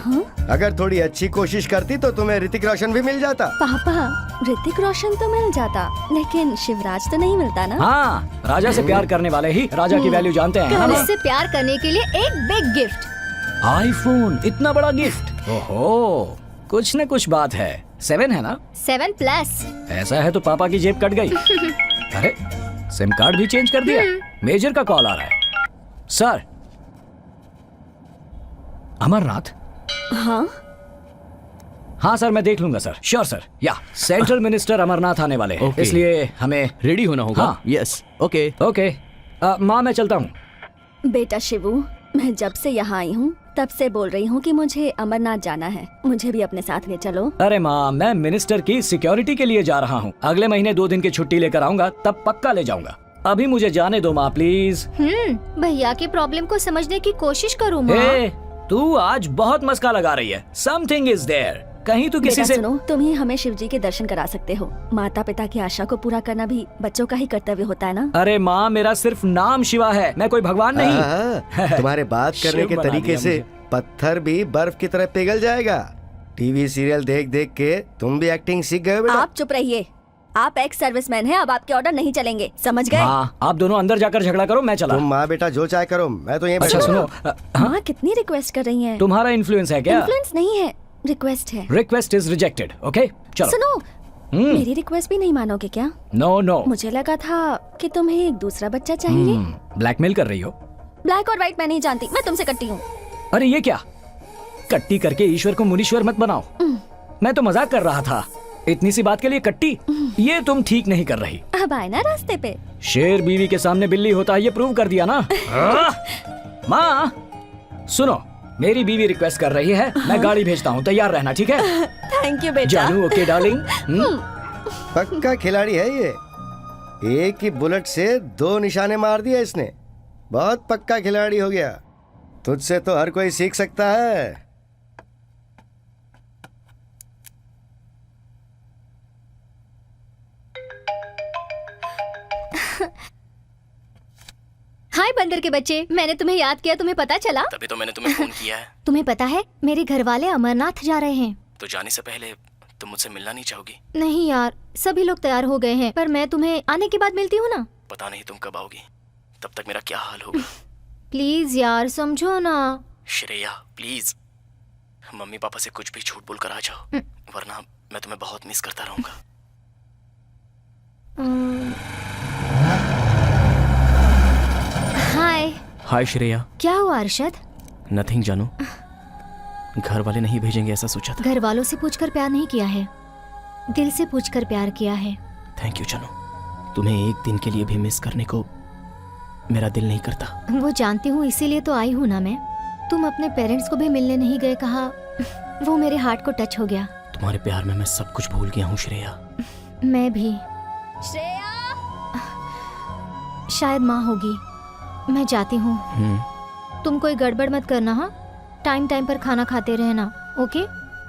अगर थोड़ी अच्छी कोशिश करती तो तुम्हें ऋतिक रोशन भी मिल जाता। पापा, ऋतिक रोशन तो मिल जाता, लेकिन शिवराज तो नहीं मिलता ना। हाँ, राजा से प्यार करने वाले ही राजा की वैल्यू जानते हैं। उससे प्यार करने के लिए एक बिग गिफ्ट। आईफोन, इतना बड़ा गिफ्ट। ओहो, कुछ न कुछ बात है। 7 है ना? 7+। ऐसा है तो पापा की जेब कट गई। अरे सिम कार्ड भी चेंज कर दिया। मेजर का कॉल आ रहा है। सर, अमरनाथ? हाँ हाँ सर, मैं देख लूंगा सर। Sure sir. या सेंट्रल मिनिस्टर अमरनाथ आने वाले हैं, Okay. इसलिए हमें रेडी होना होगा। हाँ। Yes okay okay. माँ मैं चलता हूँ। बेटा शिवू, मैं जब से यहाँ आई हूँ तब से बोल रही हूँ कि मुझे अमरनाथ जाना है, मुझे भी अपने साथ ले चलो। अरे माँ, मैं मिनिस्टर की सिक्योरिटी के लिए जा रहा हूँ। अगले महीने 2 दिन की छुट्टी लेकर आऊंगा, तब पक्का ले जाऊंगा। अभी मुझे जाने दो माँ प्लीज। भैया की प्रॉब्लम को समझने की कोशिश करो माँ। ए, तू आज बहुत मस्का लगा रही है। Something is there. कहीं तू किसी बेटा से सुनो, तुम ही हमें शिव जी के दर्शन करा सकते हो। माता पिता की आशा को पूरा करना भी बच्चों का ही कर्तव्य होता है ना। अरे माँ, मेरा सिर्फ नाम शिवा है, मैं कोई भगवान नहीं। हाँ, तुम्हारे बात करने शिव के बना तरीके दिया से मुझे। पत्थर भी बर्फ की तरह पिघल जाएगा। टीवी सीरियल देख देख के तुम भी एक्टिंग सीख गए हो बेटा। आप चुप रहिए, आप एक्स सर्विसमैन हैं, अब आपके ऑर्डर नहीं चलेंगे, समझ गए? हाँ, आप दोनों अंदर जाकर झगड़ा करो, मैं चला। तुम माँ बेटा जो चाहे करो, मैं तो यहीं अच्छा बैठा सुनो, हूँ। माँ कितनी रिक्वेस्ट कर रही हैं। तुम्हारा इन्फ्लुएंस है क्या? इन्फ्लुएंस नहीं है, रिक्वेस्ट है। Request is rejected. ओके चलो। सुनो, मेरी रिक्वेस्ट भी नहीं मानोगे क्या? No no. मुझे लगा था कि तुम्हें एक दूसरा बच्चा चाहिए। ब्लैकमेल कर रही हो? ब्लैक और व्हाइट मैं नहीं जानती, मैं तुमसे कट्टी हूँ। अरे ये क्या, कट्टी करके ईश्वर को मुनीश्वर मत बनाओ। मैं तो मजाक कर रहा था। इतनी सी बात के लिए कट्टी? ये तुम ठीक नहीं कर रही। अब आए ना रास्ते पे। शेर बीवी के सामने बिल्ली होता है, ये प्रूव कर दिया ना। माँ सुनो, मेरी बीवी रिक्वेस्ट कर रही है, मैं गाड़ी भेजता हूँ, तैयार रहना, ठीक है? थैंक यू बेटा। जानू ओके डार्लिंग। पक्का खिलाड़ी है ये। एक ही बुलेट से 2 निशाने मार दिया इसने। बहुत पक्का खिलाड़ी हो गया। तुझसे तो हर कोई सीख सकता है। हाय बंदर के बच्चे, मैंने तुम्हें याद किया, तुम्हें पता चला? तभी तो मैंने तुम्हें फोन किया है। तुम्हें पता है मेरे घर वाले अमरनाथ जा रहे हैं। तो जाने से पहले तुम मुझसे मिलना नहीं चाहोगी? नहीं यार, सभी लोग तैयार हो गए हैं, पर मैं तुम्हें आने के बाद मिलती हूँ ना। पता नहीं तुम कब आओगी, तब तक मेरा क्या हाल होगा। प्लीज यार समझो ना। श्रेया प्लीज, मम्मी पापा से कुछ भी झूठ बोल कर आ जाओ, वरना मैं तुम्हें बहुत मिस करता रहूंगा। हाय। हाय श्रेया। क्या हुआ अरशद? नथिंग जानू, घर वाले नहीं भेजेंगे ऐसा सोचा था। घर वालों से पूछकर प्यार नहीं किया है, दिल से पूछकर प्यार किया है। थैंक यू जानू, तुम्हें एक दिन के लिए भी मिस करने को मेरा दिल नहीं करता। वो जानती हूँ, इसीलिए तो आई हूँ ना मैं। तुम अपने पेरेंट्स को भी मिलने नहीं गए, कहा, वो मेरे हार्ट को टच हो गया। तुम्हारे प्यार में मैं सब कुछ भूल गया हूँ श्रेया। मैं भी। श्रेया, शायद माँ होगी, मैं जाती हूँ। तुम कोई गड़बड़ मत करना, हाँ? टाइम टाइम पर खाना खाते रहना, ओके?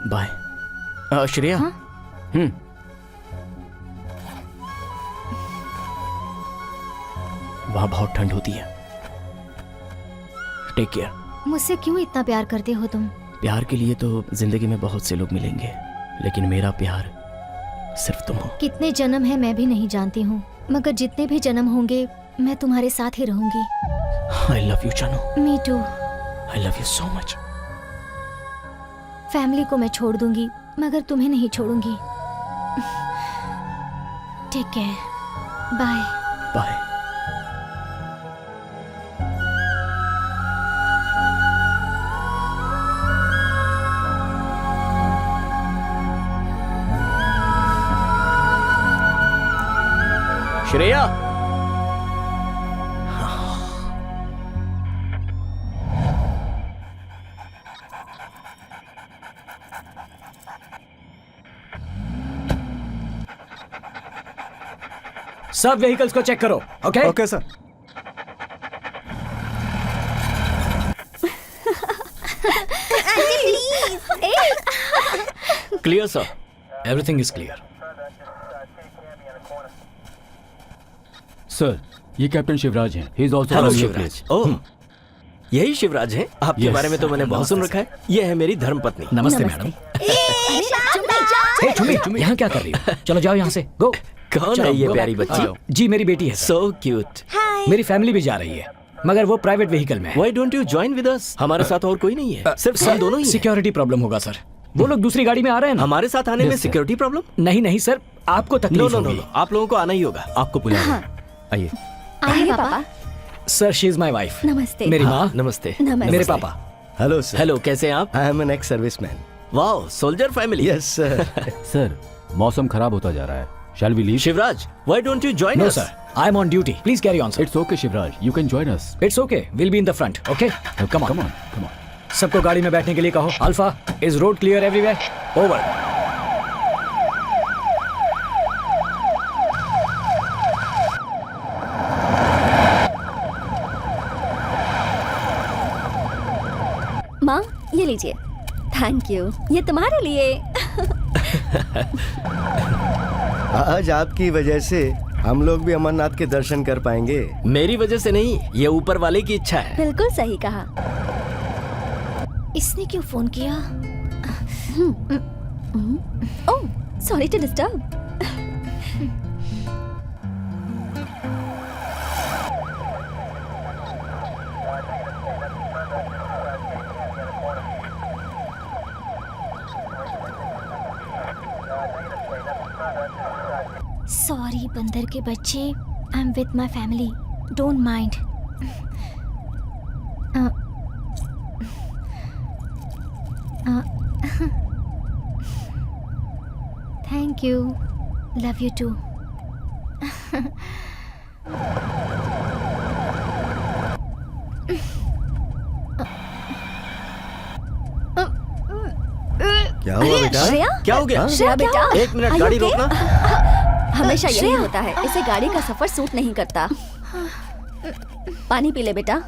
बाय। श्रेया। हाँ? वहाँ बहुत ठंड होती है, टेक केयर। मुझसे क्यों इतना प्यार करते हो तुम? प्यार के लिए तो जिंदगी में बहुत से लोग मिलेंगे, लेकिन मेरा प्यार सिर्फ तुम हो। कितने जन्म है मैं भी नहीं जानती हूँ, मगर जितने भी जन्म होंगे मैं तुम्हारे साथ ही रहूंगी। I love you जानू। Me too. I love you so much। Family को मैं छोड़ दूंगी, मगर तुम्हें नहीं छोड़ूंगी। Take care, bye. Bye. Shreya. सब व्हीकल्स को चेक करो, okay? Okay sir. Clear sir, everything is clear. Sir, ये कैप्टन शिवराज हैं। He is also hello Shivraj. Oh, यही शिवराज हैं? आपके Yes. बारे में तो मैंने बहुत सुन रखा है। ये है मेरी धर्मपत्नी। नमस्ते मैडम। चुम्मी, यहाँ क्या कर रही हो? चलो जाओ यहाँ से, गो। कौन है ये प्यारी बच्ची? जी मेरी बेटी है। So cute. मेरी फैमिली भी जा रही है, मगर वो प्राइवेट व्हीकल में है। Why don't you join with us? हमारे साथ और कोई नहीं है, सिर्फ हम दोनों ही हैं। सिक्योरिटी प्रॉब्लम होगा सर। वो लोग दूसरी गाड़ी में आ रहे हैं ना। हमारे साथ आने में Yes, sir. Security problem? नहीं सर, आपको नो तकलीफ नो नो होगी। नो, आप लोगों को आना ही होगा। आपको बुलाया है। आइए। आइए पापा। Sir, she is my wife. नमस्ते। मेरी माँ। नमस्ते। नमस्ते। मेरे पापा। Hello sir. हेलो, कैसे हैं आप? I am an ex serviceman. Wow, soldier family. Yes sir. Sir, मौसम खराब होता जा रहा है। Shall we leave? Shivraj, why don't you join no us? Sir, I am on duty. Please carry on sir. It's okay Shivraj, you can join us. It's okay, will be in the front. Okay, come on come on, come on. सबको गाड़ी में बैठने के लिए कहो। Alpha, is road clear everywhere? Over. माँ, ये लीजिए। थैंक यू, ये तुम्हारे लिए। आज आपकी वजह से हम लोग भी अमरनाथ के दर्शन कर पाएंगे। मेरी वजह से नहीं, ये ऊपर वाले की इच्छा है। बिल्कुल सही कहा। इसने क्यों फोन किया? Oh, sorry to disturb. Sorry बंदर के बच्चे, I am with my family, don't mind. Thank you, love you too. क्या हुआ बेटा? श्रेया? क्या हो गया? श्रेया बेटा, एक मिनट, Are you गाड़ी okay? रोकना। हमेशा यही होता है, इसे गाड़ी का सफर सूट नहीं करता। पानी पी ले बेटा।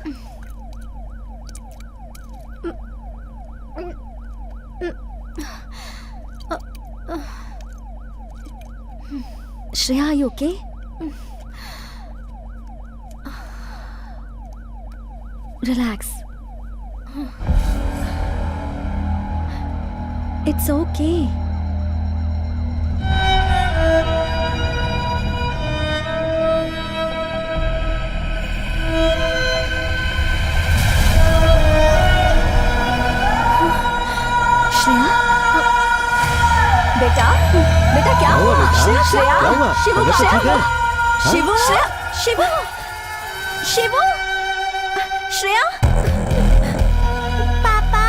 Shreya, are you okay? Relax. It's okay. Shreya, बेटा, बेटा क्या हुआ? श्रेया, क्या हुआ? शिवू, तबीयत श्रेया, ठीक है? शिवू, श्रेया, शिवू, शिवू, श्रेया। पापा,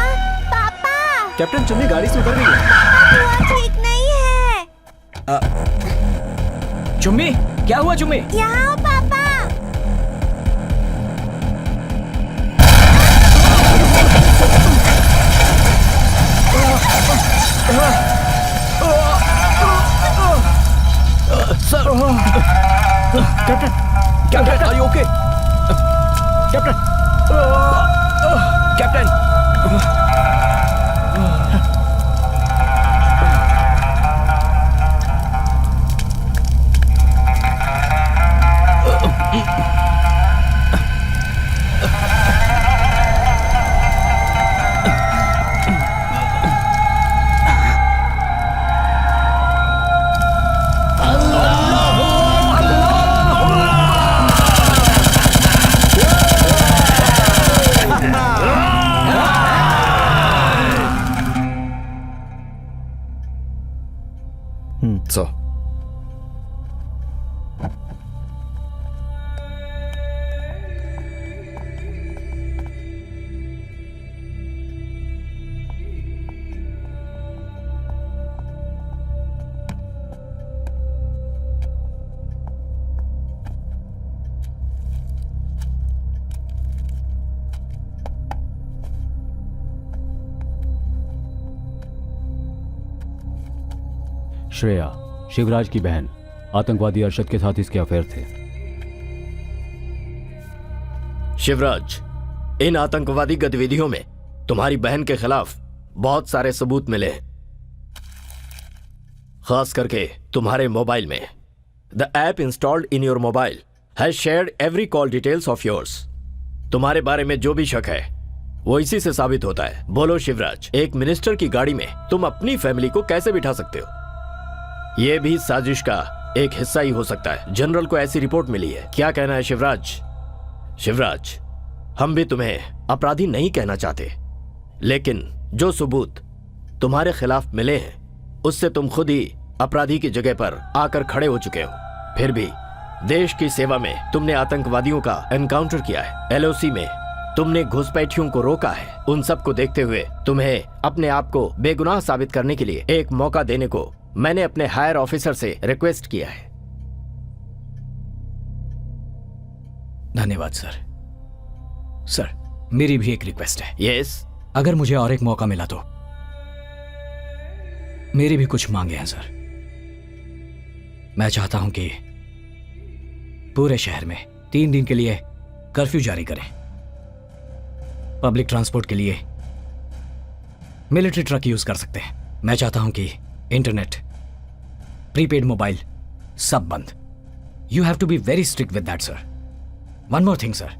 पापा, कैप्टन, चुम्मी गाड़ी से उतर गई है। पापा बुआ ठीक नहीं है। चुम्मी, क्या हुआ चुम्मी? यहाँ आओ पापा। Sir, captain, captain, are you okay? Captain, captain, So. Shreya, Shivraj की बहन, आतंकवादी अरशद के साथ इसके अफेयर थे। शिवराज, इन आतंकवादी गतिविधियों में तुम्हारी बहन के खिलाफ बहुत सारे सबूत मिले हैं, खास करके तुम्हारे मोबाइल में। The app installed in your mobile has shared every call details of yours. तुम्हारे बारे में जो भी शक है वो इसी से साबित होता है। बोलो शिवराज, एक मिनिस्टर की गाड़ी में तुम अपनी फैमिली को कैसे बिठा सकते हो? यह भी साजिश का एक हिस्सा ही हो सकता है। जनरल को ऐसी रिपोर्ट मिली है। क्या कहना है शिवराज? शिवराज, हम भी तुम्हें अपराधी नहीं कहना चाहते, लेकिन जो सबूत तुम्हारे खिलाफ मिले हैं उससे तुम खुद ही अपराधी की जगह पर आकर खड़े हो चुके हो। फिर भी देश की सेवा में तुमने आतंकवादियों का एनकाउंटर किया है। एलओसी में तुमने घुसपैठियों को रोका है। उन सब को देखते हुए तुम्हें अपने आप को बेगुनाह साबित करने के लिए एक मौका देने को मैंने अपने हायर ऑफिसर से रिक्वेस्ट किया है। धन्यवाद सर। सर, मेरी भी एक रिक्वेस्ट है। यस। अगर मुझे और एक मौका मिला तो मेरी भी कुछ मांगे हैं सर। मैं चाहता हूं कि पूरे शहर में 3 दिन के लिए कर्फ्यू जारी करें। पब्लिक ट्रांसपोर्ट के लिए मिलिट्री ट्रक यूज कर सकते हैं। मैं चाहता हूं कि इंटरनेट, प्रीपेड मोबाइल सब बंद। You have to be very strict with that sir. One more thing sir,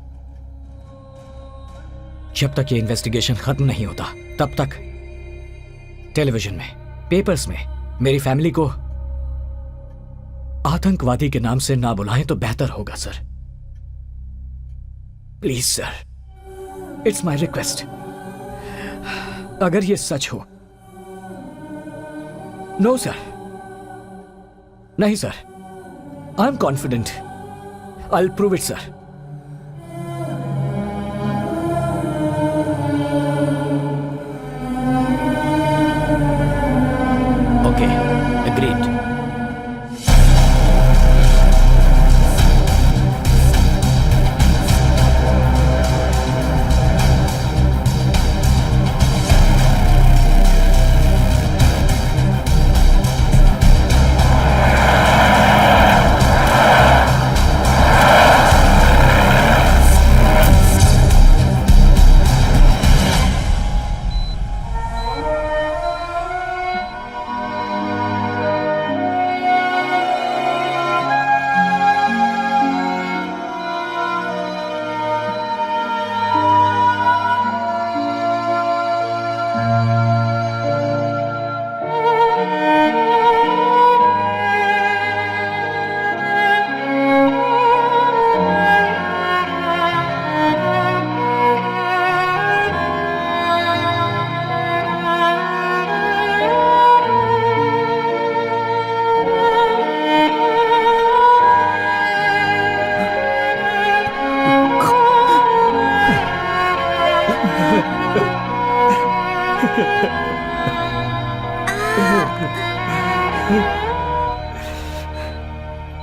जब तक ये इन्वेस्टिगेशन खत्म नहीं होता तब तक टेलीविजन में, पेपर्स में मेरी फैमिली को आतंकवादी के नाम से ना बुलाएं तो बेहतर होगा sir. Please sir, it's my request. अगर ये सच हो। नो सर, नहीं sir, I am confident, I will prove it sir. Okay, agreed.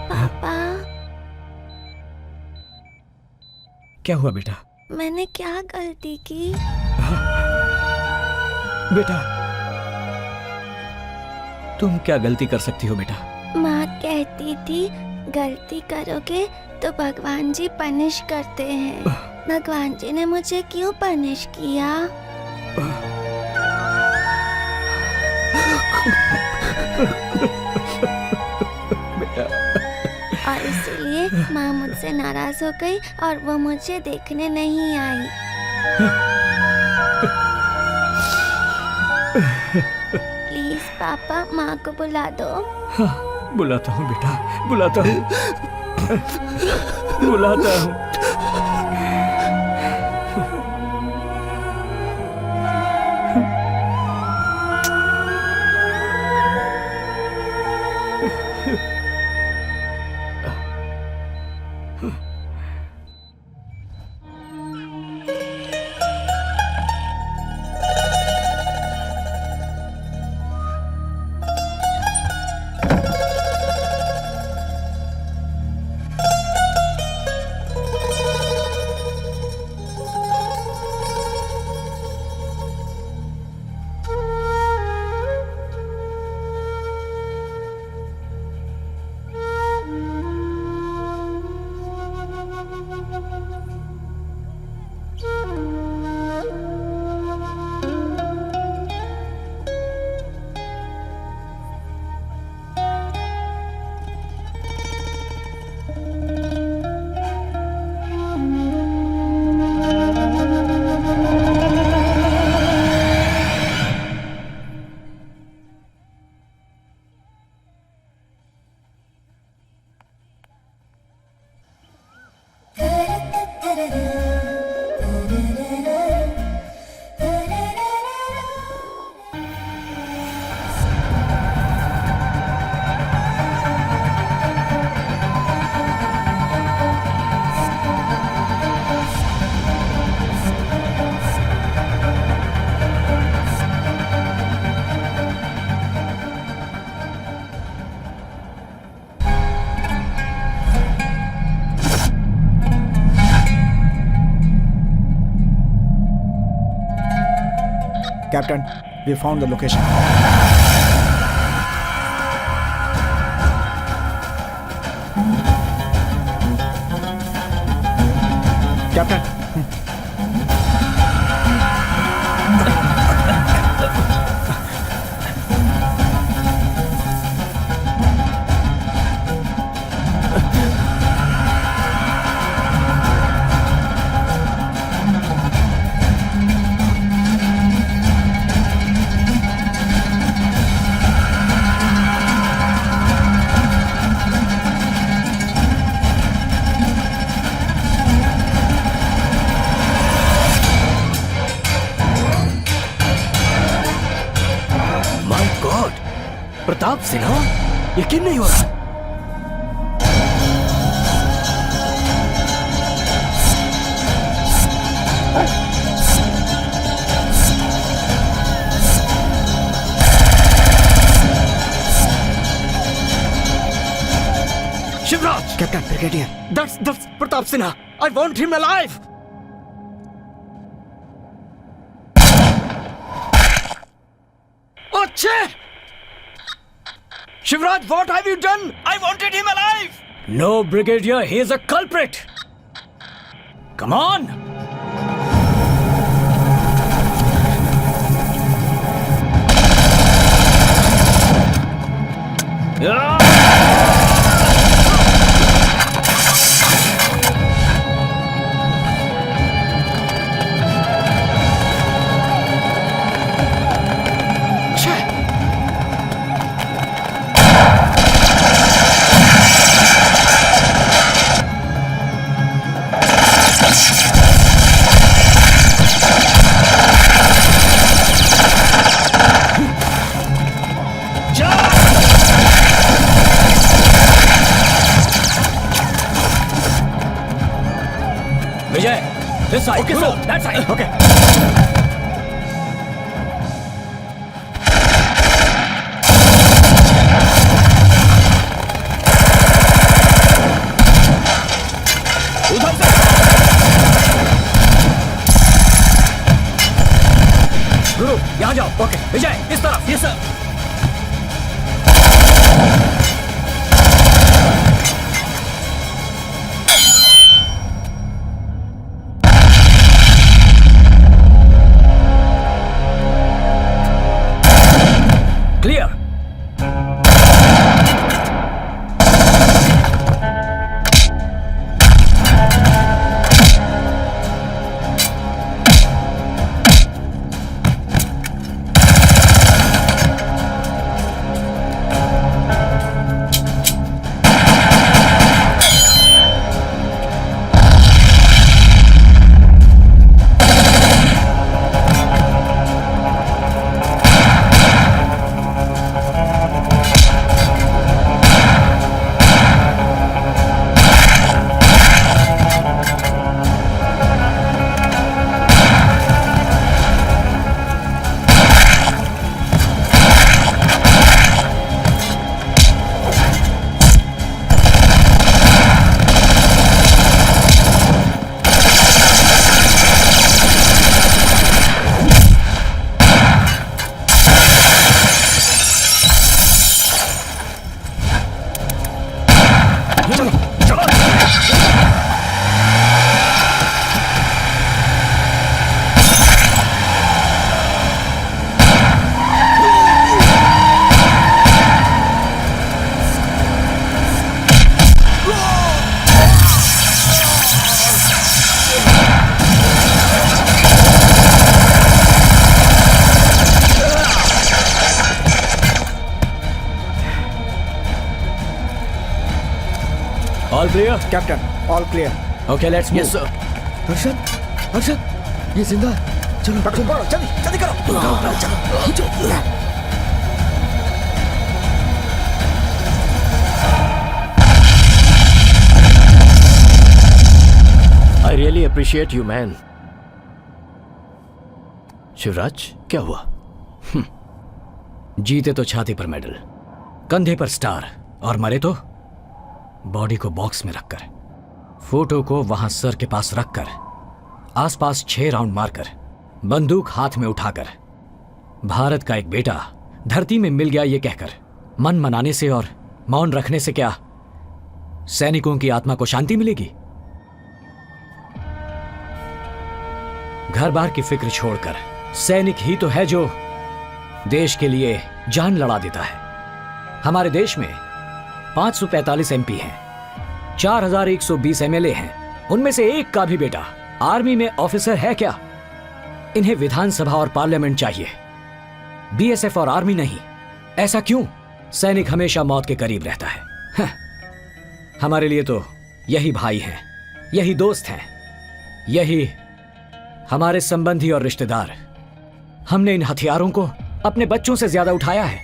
पापा, क्या हुआ बेटा? मैंने क्या गलती की? बेटा, तुम क्या गलती कर सकती हो बेटा? माँ कहती थी गलती करोगे तो भगवान जी पनिश करते हैं। भगवान जी ने मुझे क्यों पनिश किया? बेटा, और इसीलिए माँ मुझसे नाराज हो गई और वो मुझे देखने नहीं आई। प्लीज पापा, माँ को बुला दो। हाँ, बुलाता हूँ बेटा, बुलाता हूँ, बुलाता हूँ। Captain, we found the location. Captain, Pratap Sinha, यकीन नहीं हो रहा। Shivraj, captain, brigadier, that's Pratap Sinha. I want him alive. अच्छे! Shivraj, what have you done? I wanted him alive! No, Brigadier, he is a culprit. Come on! Vijay, this side. Okay, Guru, sir. that side. Okay. उधर से। गुरु, यहाँ जाओ। ओके। विजय, इस तरफ। Yes sir. Clear. All clear? Captain, all clear. Okay, let's move. Yes, sir. Harshad, ये जिंदा है। चलो, पकड़ो, जल्दी जल्दी करो। I really appreciate you, man. Shivraj, क्या हुआ? जीते तो छाती पर मेडल, कंधे पर स्टार, और मरे तो बॉडी को बॉक्स में रखकर, फोटो को वहां सर के पास रखकर, आसपास 6 राउंड मारकर, बंदूक हाथ में उठाकर, भारत का एक बेटा धरती में मिल गया ये कहकर मन मनाने से और मौन रखने से क्या सैनिकों की आत्मा को शांति मिलेगी? घर बार की फिक्र छोड़कर सैनिक ही तो है जो देश के लिए जान लड़ा देता है। हमारे देश में 545 एमपी हैं, 4120 एमएलए हैं, उनमें से एक का भी बेटा आर्मी में ऑफिसर है क्या? इन्हें विधानसभा और पार्लियामेंट चाहिए, बीएसएफ और आर्मी नहीं। ऐसा क्यों? सैनिक हमेशा मौत के करीब रहता है। हमारे लिए तो यही भाई हैं, यही दोस्त हैं, यही हमारे संबंधी और रिश्तेदार। हमने इन हथियारों को अपने बच्चों से ज्यादा उठाया है।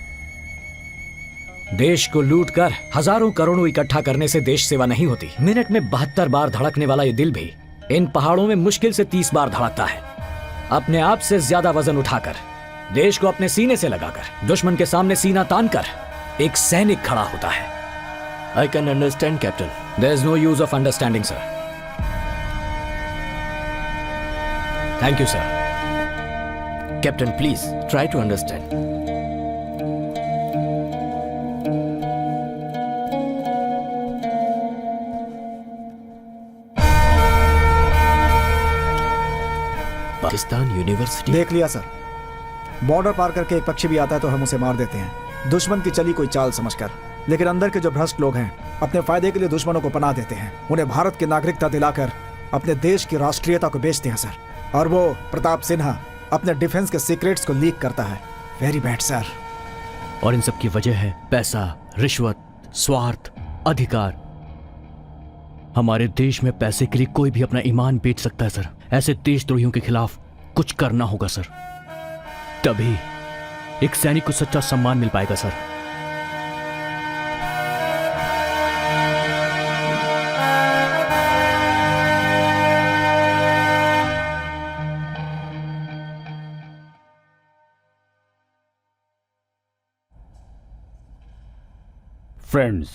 देश को लूटकर हजारों करोड़ों इकट्ठा करने से देश सेवा नहीं होती। मिनट में 72 बार धड़कने वाला ये दिल भी इन पहाड़ों में मुश्किल से 30 बार धड़कता है। अपने आप से ज्यादा वजन उठाकर, देश को अपने सीने से लगाकर, दुश्मन के सामने सीना तानकर एक सैनिक खड़ा होता है। I can understand captain. There is no use of understanding sir. Thank you sir. Captain please try to understand. Pakistan university देख लिया सर। बॉर्डर पार करके एक पक्षी भी आता है तो हम उसे मार देते हैं, दुश्मन की चली कोई चाल समझकर। लेकिन अंदर के जो भ्रष्ट लोग हैं अपने फायदे के लिए दुश्मनों को पनाह देते हैं, उन्हें भारत की नागरिकता दिलाकर अपने देश की राष्ट्रीयता को बेचते हैं सर। और वो प्रताप सिन्हा अपने डिफेंस के सीक्रेट्स को लीक करता है। Very bad sir. और इन सब की वजह है पैसा, रिश्वत, स्वार्थ, अधिकार। हमारे देश में पैसे के लिए कोई भी अपना ईमान बेच सकता है सर। ऐसे देशद्रोहियों के खिलाफ कुछ करना होगा सर, तभी एक सैनिक को सच्चा सम्मान मिल पाएगा सर। फ्रेंड्स,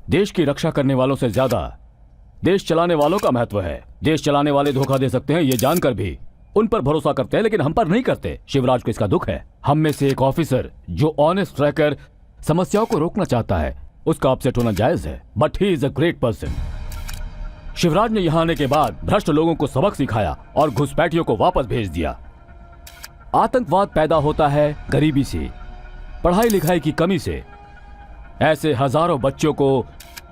देश की रक्षा करने वालों से ज्यादा देश चलाने वालों का महत्व है। देश चलाने वाले धोखा दे सकते हैं ये जानकर भी उन पर भरोसा करते हैं, लेकिन हम पर नहीं करते। शिवराज को इसका दुख है। हम में से एक ऑफिसर जो ऑनेस्ट रहकर समस्याओं को रोकना चाहता है, उसका अपसेट होना जायज है, but he is a great person. Shivraj ने यहां आने के बाद भ्रष्ट लोगों को सबक सिखाया और घुसपैठियों को वापस भेज दिया। आतंकवाद पैदा होता है गरीबी से, पढ़ाई लिखाई की कमी से। ऐसे हजारों बच्चों को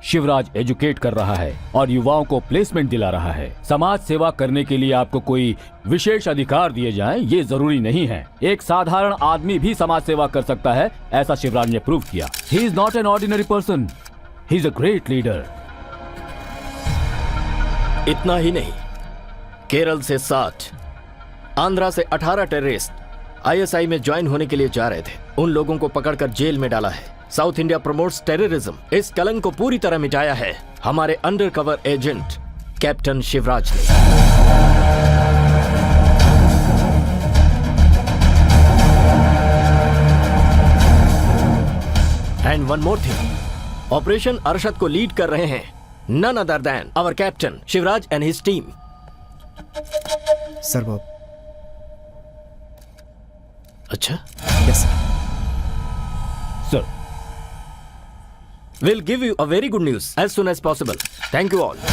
शिवराज एजुकेट कर रहा है और युवाओं को प्लेसमेंट दिला रहा है। समाज सेवा करने के लिए आपको कोई विशेष अधिकार दिए जाएं, ये जरूरी नहीं है। एक साधारण आदमी भी समाज सेवा कर सकता है, ऐसा शिवराज ने प्रूव किया। He is not an ordinary person, he is a great leader. इतना ही नहीं, केरल से 60, आंध्रा से 18 टेररिस्ट आईएसआई में ज्वाइन होने के लिए जा रहे थे। उन लोगों को पकड़कर जेल में डाला है। साउथ इंडिया प्रमोट्स टेररिज्म, इस कलंक को पूरी तरह मिटाया है हमारे अंडरकवर एजेंट कैप्टन शिवराज ने। And one more thing, operation Arshad को लीड कर रहे हैं none other than our captain Shivraj and his team. Sir वो अच्छा, yes sir. We'll give you a very good news as soon as possible. Thank you all.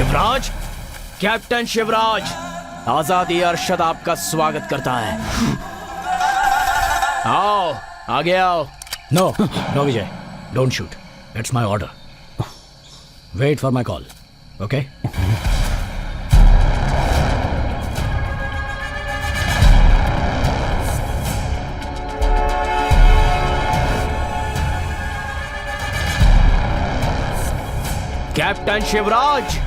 Shivraj, captain Shivraj, आजादी अरशद आपका स्वागत करता है। आओ, आगे आओ। No no Vijay, don't shoot, it's my order. Wait for my call, okay? Captain Shivraj,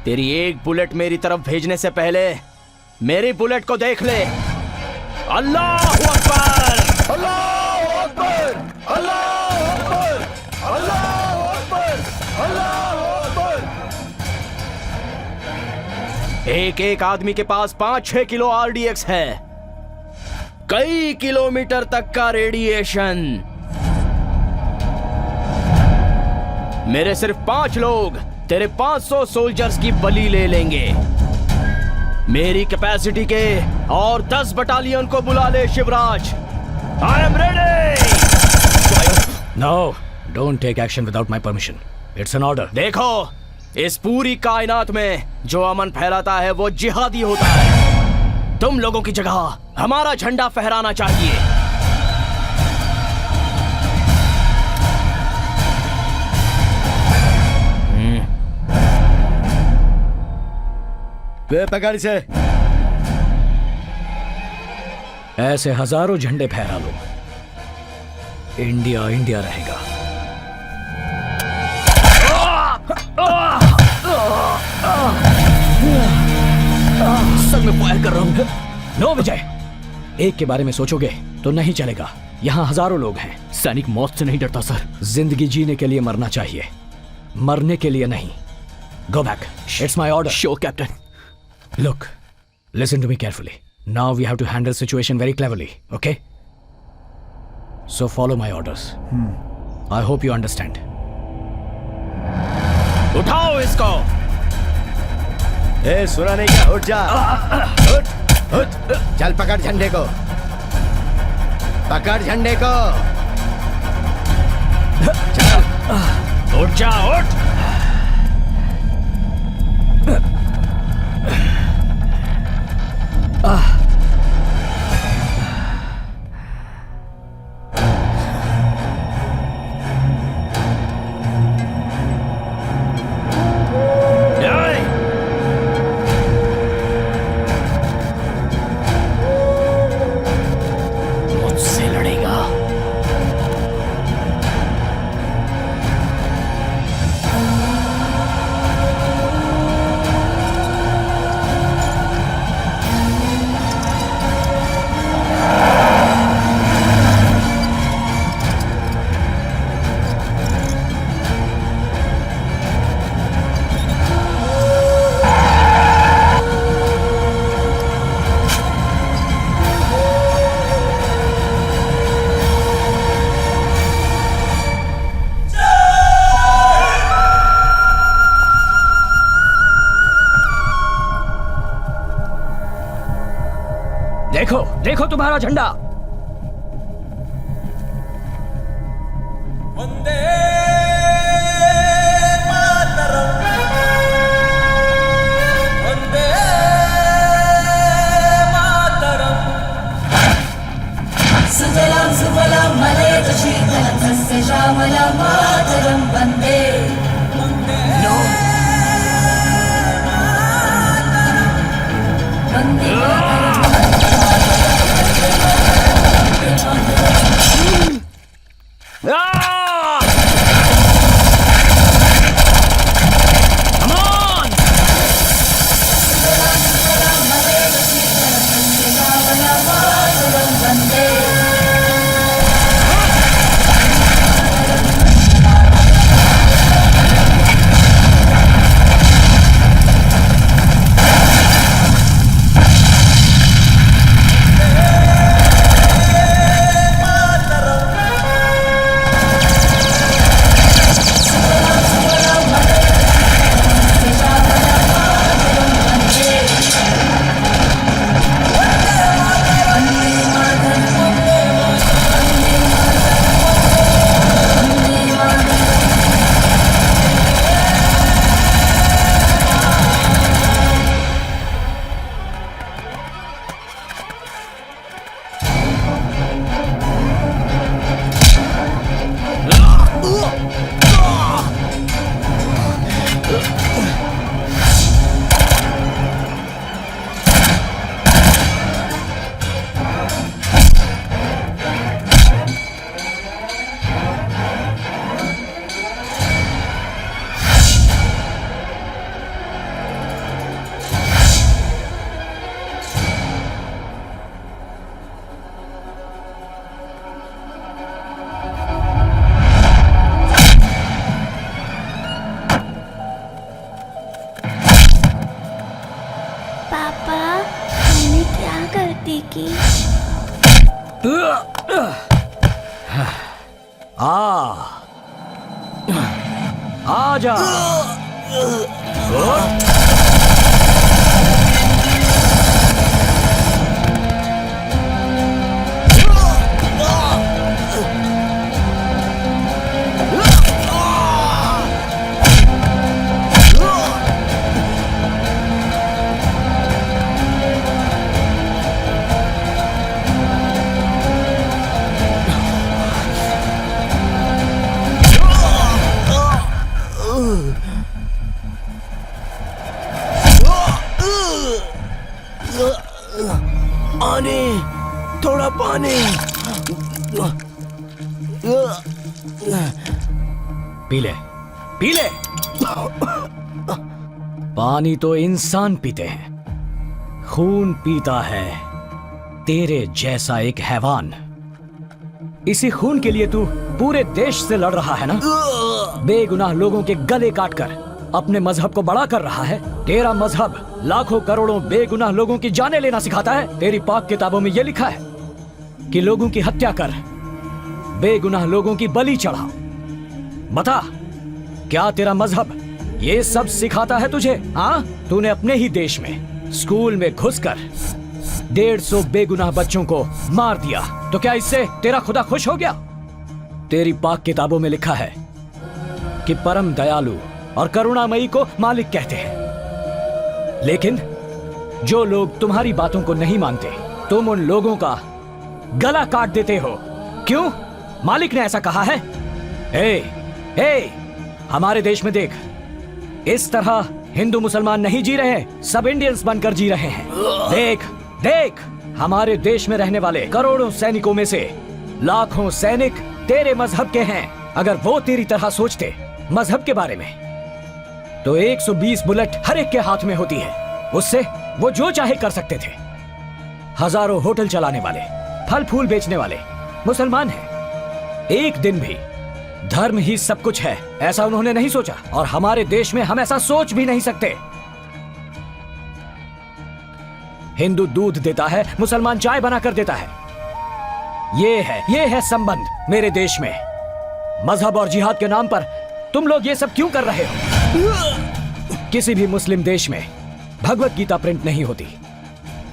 तेरी एक बुलेट मेरी तरफ भेजने से पहले मेरी बुलेट को देख ले। अल्लाह अकबर! अल्लाह अकबर! अल्लाह अकबर! अल्लाह अकबर! अल्लाह अकबर! एक एक आदमी के पास 5-6 किलो RDX है, कई किलोमीटर तक का रेडिएशन। मेरे सिर्फ 5 लोग तेरे 500 सोल्जर्स की बलि ले लेंगे। मेरी कैपेसिटी के और 10 बटालियन को बुला ले Shivraj. I am ready. No, don't take action without my permission, it's an order. देखो, इस पूरी कायनात में जो अमन फैलाता है वो जिहादी होता है। तुम लोगों की जगह हमारा झंडा फहराना चाहिए। पकड़ से ऐसे हजारों झंडे फहरा लो, इंडिया इंडिया रहेगा। सब में फायर कर रहा हूं। नो विजय, एक के बारे में सोचोगे तो नहीं चलेगा। यहाँ हजारों लोग हैं। सैनिक मौत से नहीं डरता सर। जिंदगी जीने के लिए मरना चाहिए, मरने के लिए नहीं। Go back, it's my order. Show captain. Look, listen to me carefully. Now we have to handle situation very cleverly, okay? So follow my orders. I hope you understand. उठाओ इसको। ए, सुना नहीं क्या? उठ जा, उठ, उठ, चल पकड़ झंडे को, पकड़ झंडे को, चल, उठ जा, उठ। मुझसे लड़ेगा। देखो, देखो तुम्हारा झंडा। वंदे मातरम, वंदे मातरम। सुजलां सुफलां मलयज शीतलं सस्य श्यामलां मातरं वन्दे। नो, वन्दे मातरम्। भाग्येश। आ जा। पानी, थोड़ा पानी। पी ले, पी ले। पानी तो इंसान पीते हैं, खून पीता है तेरे जैसा एक हैवान। इसी खून के लिए तू पूरे देश से लड़ रहा है ना? बेगुनाह लोगों के गले काटकर अपने मजहब को बड़ा कर रहा है। तेरा मजहब लाखों करोड़ों बेगुनाह लोगों की जानें लेना सिखाता है। तेरी पाक किताबों में यह लिखा है कि लोगों की हत्या कर, बेगुनाह लोगों की बलि चढ़ा। बता, क्या तेरा मजहब ये सब सिखाता है तुझे? हाँ, तूने अपने ही देश में स्कूल में घुसकर 150 बेगुनाह बच्चों को मार दिया, तो क्या इससे तेरा खुदा खुश हो गया? तेरी पाक किताबों में लिखा है कि परम दयालु और करुणामयी को मालिक कहते हैं। लेकिन जो लोग तुम्हारी बातों को नहीं मानते, तुम उन लोगों का गला काट देते हो। क्यों? मालिक ने ऐसा कहा है। हमारे देश में देख, इस तरह हिंदू मुसलमान नहीं जी रहे, सब इंडियंस बनकर जी रहे हैं। देख देख, हमारे देश में रहने वाले करोड़ों सैनिकों में से लाखों सैनिक तेरे मजहब के हैं। अगर वो तेरी तरह सोचते मजहब के बारे में, तो 120 बुलेट हर एक के हाथ में होती है। उससे वो जो चाहे कर सकते थे। हजारों होटल चलाने वाले, फल फूल बेचने वाले मुसलमान हैं। एक दिन भी धर्म ही सब कुछ है ऐसा उन्होंने नहीं सोचा, और हमारे देश में हम ऐसा सोच भी नहीं सकते। हिंदू दूध देता है, मुसलमान चाय बनाकर देता है। ये है संबंध मेरे देश में। मजहब और जिहाद के नाम पर तुम लोग ये सब क्यों कर रहे हो? किसी भी मुस्लिम देश में भगवत गीता प्रिंट नहीं होती,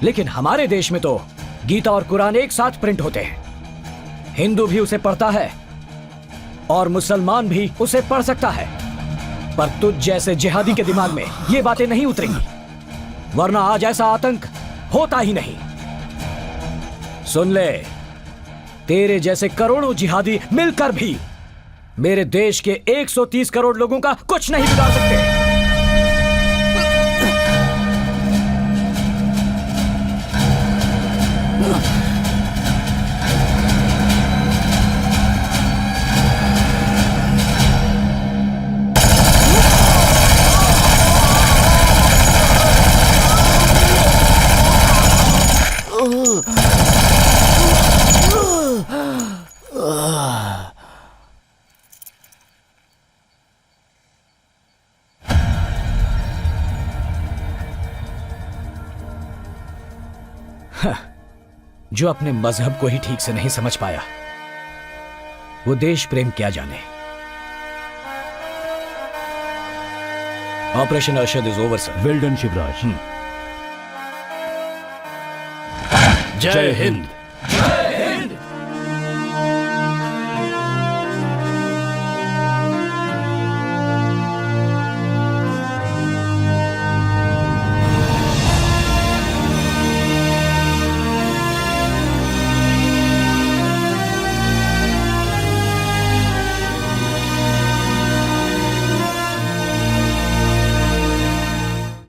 लेकिन हमारे देश में तो गीता और कुरान एक साथ प्रिंट होते हैं। हिंदू भी उसे पढ़ता है और मुसलमान भी उसे पढ़ सकता है, पर तुझ जैसे जिहादी के दिमाग में ये बातें नहीं उतरेंगी, वरना आज ऐसा आतंक होता ही नहीं। सुन ले, तेरे जैसे करोड़ों जिहादी मिलकर भी मेरे देश के 130 करोड़ लोगों का कुछ नहीं बिगाड़ सकते। जो अपने मजहब को ही ठीक से नहीं समझ पाया, वो देश प्रेम क्या जाने। Operation Arshad is over sir. Well done Shivraj. जय हिंद। जय हिंद।